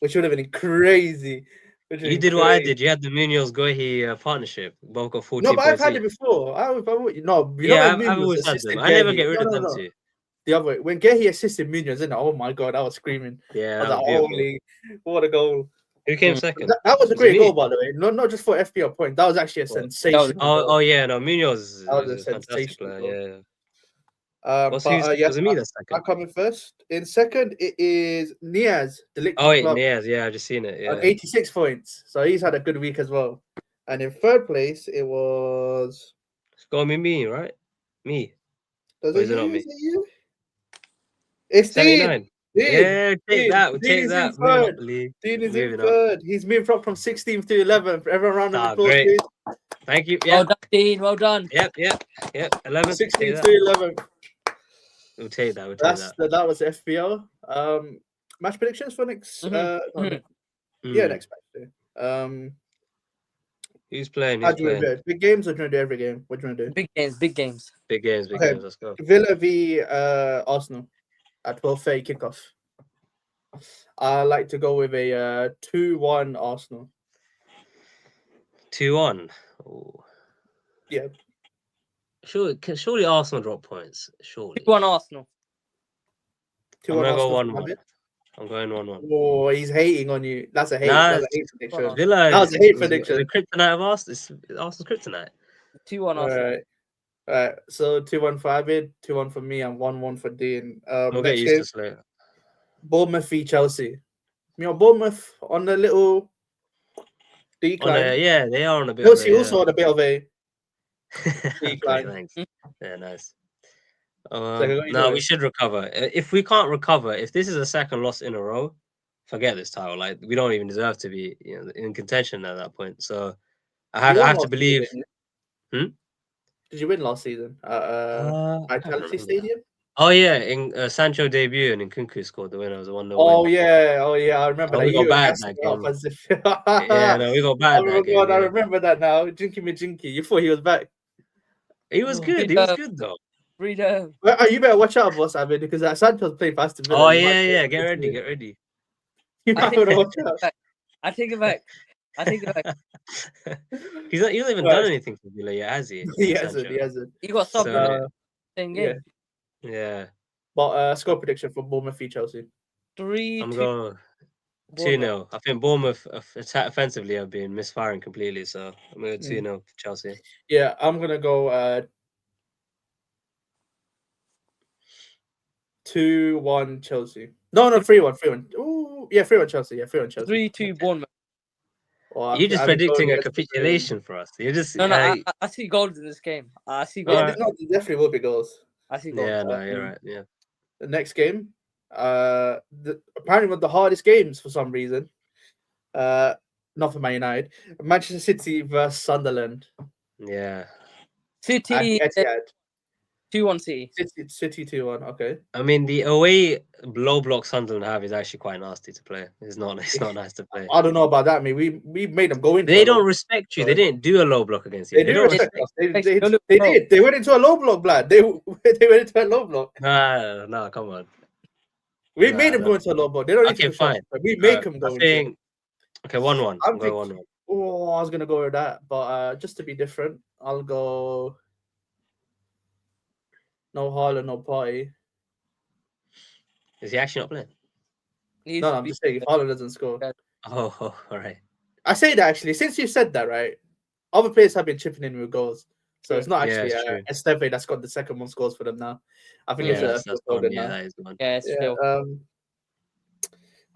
Which would have been crazy. You did what I did. You had the Munoz Gohi partnership. Both got 14 No, but I've points had each. it before. You know Yeah, when I've Munoz always had assisted them. I never Gehi. get rid of them No. too. The other way. When Gehi assisted Munoz, oh my god, I was screaming. Yeah, I was that like, was beautiful. holy, what a goal. Who came Mm. second? That was a Was it great me? goal, by the way. Not just for FPL point. That was actually a What? sensational goal. Oh yeah, no, Munoz That was is a a fantastic sensational player. goal. Yeah. Yeah, Was it me that's I second? come in first. In second, it is Niaz, the Liverpool Oh wait, club, Niaz, yeah, I've just seen it. on Yeah. 86 points. So he's had a good week as well. And in third place, it was. It's gotta be me, right? Me. Does Or it is it not you? me? Is it you? It's Dean. 79. Dean. Yeah, take that. We'll Dean take is that. in Moving up third. the league. Dean is in Moving up. third. He's moved up from 16th to 11th. Everyone round of applause, Great. please. Thank you. Well Yeah. done, Dean. Well done. Yep. 11th. Take 16th that. to 11th. We'll take that. We'll take that. That was FPL. Match predictions for next. Mhm. Yeah, Mm. next match day. Who's playing? How Who's do you want to playing? do it? Big games or do you want to do every game? What do you want to do? Big games, big games. Big games. Big Okay. games. Let's go. Villa v Arsenal at 12:30 kickoff. I like to go with a 2-1 Arsenal. 2-1. Oh. Yeah. Surely Arsenal drop points. Surely. 2-1 Arsenal. 2-1 I'm gonna go Arsenal. 1-1. I'm going 1-1. Oh, he's hating on you. That's a hate. Nah, That's a hate prediction. Villa. That was a hate The prediction. kryptonite of Arsenal. It's Arsenal's kryptonite. 2-1 All Arsenal. right. So 2-1 for Abid, 2-1 for me, and 1-1 for Dean. We'll get Next used game, to Slate. Bournemouth v Chelsea. Bournemouth on the little decline. Yeah, they are on a bit. Chelsea of a, also on a bit of a Great, decline. thanks. Yeah, nice. So, No, we should recover. If we can't recover, if this is a second loss in a row, forget this title. Like we don't even deserve to be in contention at that point. So I You won have to last believe. season, didn't you? Did you win last season? I can't Vitality remember. Stadium? Oh yeah, in Sancho debut and in Kunku scored the winner. It was a 1-0 Oh win. yeah, I remember Oh, that. we got You were bad gassing that it up game. as if. Yeah, no, we got bad that game. God, I Yeah. remember that now. Jinky me jinky. You thought he was back. He was good. He was good though. Freedom. Well, you better watch out, boss, Abid, because that Santos playing for Aston Villa. Oh you might yeah. get Get ready. into Get it. ready. You might want to watch out. I take it back. He's not even done anything for Villa yet, has he? He Sancho? hasn't. He got stopped So- in the same game. Yeah. But score prediction for Bournemouth v Chelsea. 3-2. I'm going Bournemouth. 2-0. I think Bournemouth offensively have been misfiring completely, so I'm going 2-0 for Chelsea. Yeah, I'm gonna go 2-1 Chelsea. No, 3-1. Ooh, yeah, 3-1 Chelsea. Yeah, 3-1 Chelsea. 3-2 Bournemouth. Well, You're just I've been predicting going a against the capitulation for us. You're just No, I see goals in this game. I see goals. Yeah, Alright. there definitely will be goals. I see goals. yeah, no, you're right. Yeah. The next game, apparently one of the hardest games for some reason. Not for Man United. Manchester City versus Sunderland. Yeah. City At Etihad. 2-1 City. City 2-1. Okay. I mean, the away low block Sunderland have is actually quite nasty to play. It's not nice to play. I don't know about that. I mean, we made them go into. They a low don't block. respect you. They didn't do a low block against you. They do don't respect us. They Bro. did. They went into a low block, blood. They went into a low block. Nah, come on. We Nah, made them no. go into a low block. They don't need Okay, to push fine. us, but we make them go I into. think. Okay, 1-1. I'm I'm going thinking- 1-1. Oh, I was gonna go with that, but just to be different, I'll go. No Haaland, no Party. Is he actually not playing? No, I'm just saying if Haaland doesn't score. Oh, all right. I say that actually, since you said that, right? Other players have been chipping in with goals. So it's not Yeah, actually it's true. Esteve that's got the second most goals for them now. I think Yeah, it's that's Phil one. Foden Yeah, now. that is one. Yeah, it's Yeah, Phil.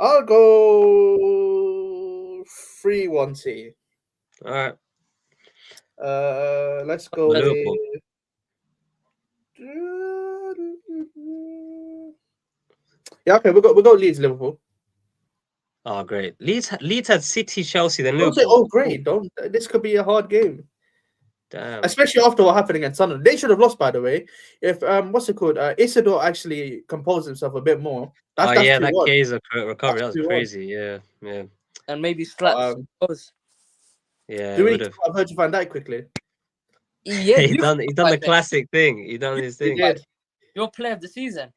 I'll go 3-1 City. All right. Let's go Liverpool. with. Yeah, okay, we'll go Leeds, Liverpool. Oh, great. Leeds had City, Chelsea, then Don't say, Liverpool. oh, great. Don't. This could be a hard game, Damn. especially after what happened against Sunderland. They should have lost, by the way. If what's it called? Isidore actually composed himself a bit more. That's Yeah, that 2-1. K's recovery. That was 2-1. crazy. Yeah. And maybe slaps. Yeah, Do it we would need to have. talk about Virgil van Dijk quickly? Yeah, He done the classic thing. He done his He thing. did. Your player of the season,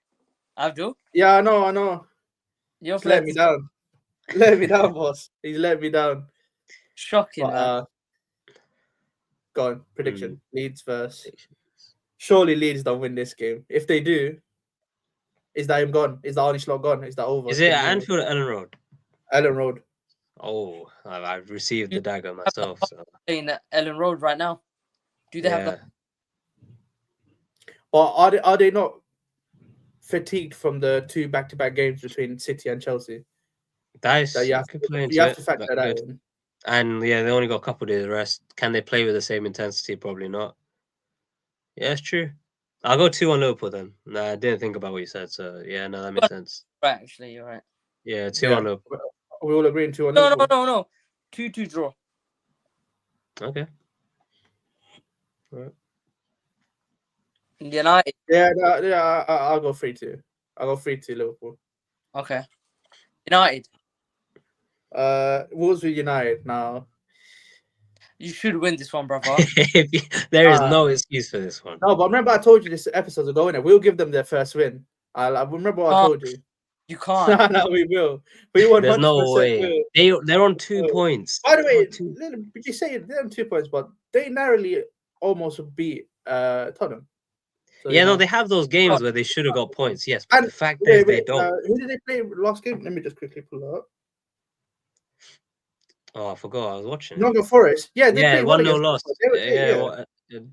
Abdul. Yeah, I know. Your He's player let of me the down. Let me down, boss. He's let me down. Shocking, man. But go on, prediction. Mm. Leeds first. Surely Leeds don't win this game. If they do, is that him gone? Is that Arnie Slot gone? Is that over? Is it at Anfield or Ellen Road? Ellen Road. Oh, I've received the dagger myself. So Playing at Ellen Road right now. Do they have yeah. Or are they not fatigued from the 2 back-to-back games between City and Chelsea? That That you have could play into you have it. to factor That that could. in. And yeah, they only got a couple days rest. Can they play with the same intensity? Probably not. Yeah, it's true. I'll go 2-1 Liverpool then. Nah, I didn't think about what you said, so yeah, no, that makes sense. Right, actually, you're right. Yeah, 2-1 Liverpool. We all agreeing 2-1 No, Liverpool. no. 2-2 draw. Okay. All right. United. Yeah, I'll go 3-2. I'll go 3-2 Liverpool. Okay. United. Wolves with United now. You should win this one, brother. There is no excuse for this one. No, but remember I told you this episodes ago, innit? We'll give them their first win. I remember what I told you. You can't. No, we will. We 100% There's no will. way. They're on 2 points. By the way, They're on you say they're on 2 points, but they narrowly almost beat Tottenham. So, yeah, no, they have those games where they should have got points. Yes, but And the fact is they don't. who did they play last game? Let me just quickly pull it up. Oh, I forgot. I was watching. Nottingham Forest. Yeah, they played 1-0 loss.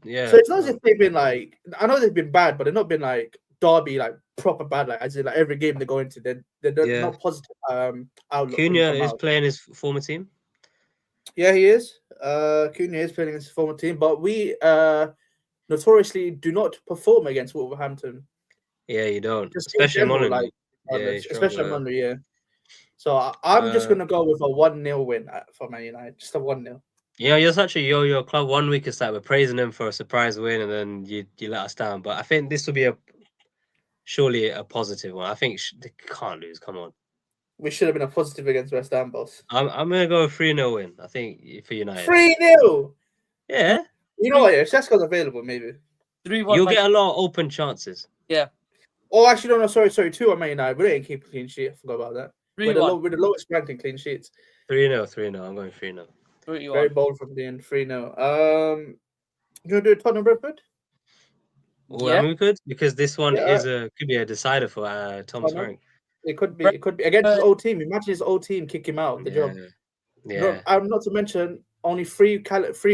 Yeah. So it's not as if they've been like. I know they've been bad, but they're not been like Derby, like proper bad. Like as in like every game they go into, they're not positive outlook. Cunha is playing his former team. Yeah, he is. Cunha is playing against his former team, but we notoriously do not perform against Wolverhampton. Yeah, you don't. Just Especially general, Monaghan. especially Monaghan, yeah. So I'm just gonna go with a 1-0 win for Man United. Just a 1-0. Yeah, you're such a yo-yo club. 1 week is like we're praising them for a surprise win, and then you let us down. But I think this will be surely a positive one. I think they can't lose. Come on. We should have been a positive against West Ham, boss. I'm gonna go 3-0 win. I think for United. 3-0. Yeah. You know what? If Sesko's available, maybe 3-1. You'll get a lot of open chances. Yeah. Oh, actually, no. Sorry. 2 on Man United. We didn't keep a clean sheet. I forgot about that. With the lowest ranking clean sheets. 3-0. I'm going 3-0. Very bold from the end. 3-0. You want to do Tottenham Brentford? Well, I mean, we could, because this one could be a decider for Tom's rank. It could be against his old team. Imagine his old team kick him out the job. Yeah. Not to mention only three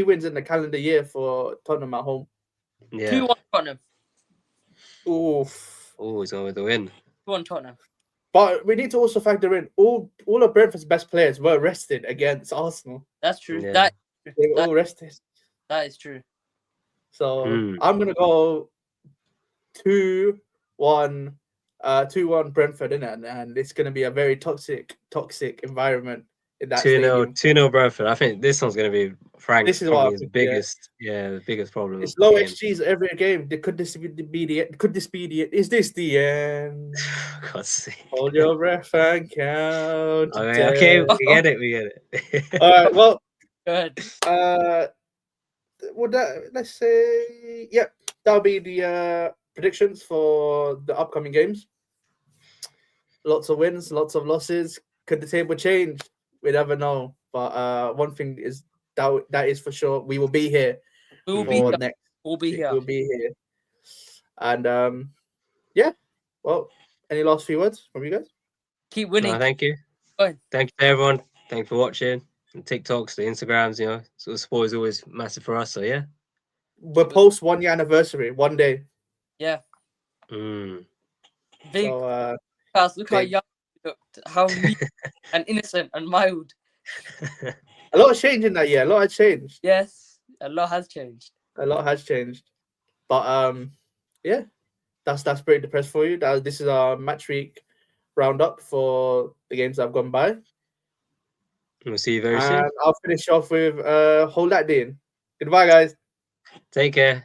wins in the calendar year for Tottenham at home. Yeah. 2-1 Tottenham. Oof. Oh, he's going with the win. 2-1 Tottenham. But we need to also factor in all of Brentford's best players were rested against Arsenal. That's true. Yeah. They were all rested. That is true. So I'm gonna go 2-1 Brentford, innit? And it's gonna be a very toxic environment in that 2-0 Brentford. I think this one's gonna be This is probably his biggest problem. It's low XGs every game. Is this the end? God's sake. Hold your breath and count. Okay, we get it. All right, well, Good. let's say, that'll be the predictions for the upcoming games. Lots of wins, lots of losses. Could the table change? We never know. But one thing is that is for sure. We will be here. We'll be here. And well, any last few words from you guys? Keep winning. No, thank you. Good. Thank you to everyone. Thanks for watching. And TikToks, the Instagrams, so the support is always massive for us. So yeah. we're post 1 year anniversary, one day. Yeah, Mm. big. So Guys, look how big. young he looked, how meek and innocent and mild. A lot has changed in that year. A lot has changed. Yes, a lot has changed. A lot has changed. But yeah, that's pretty depressed for you. This is our match week roundup for the games that have gone by. We'll see you very soon. And I'll finish off with hold that in. Goodbye, guys. Take care.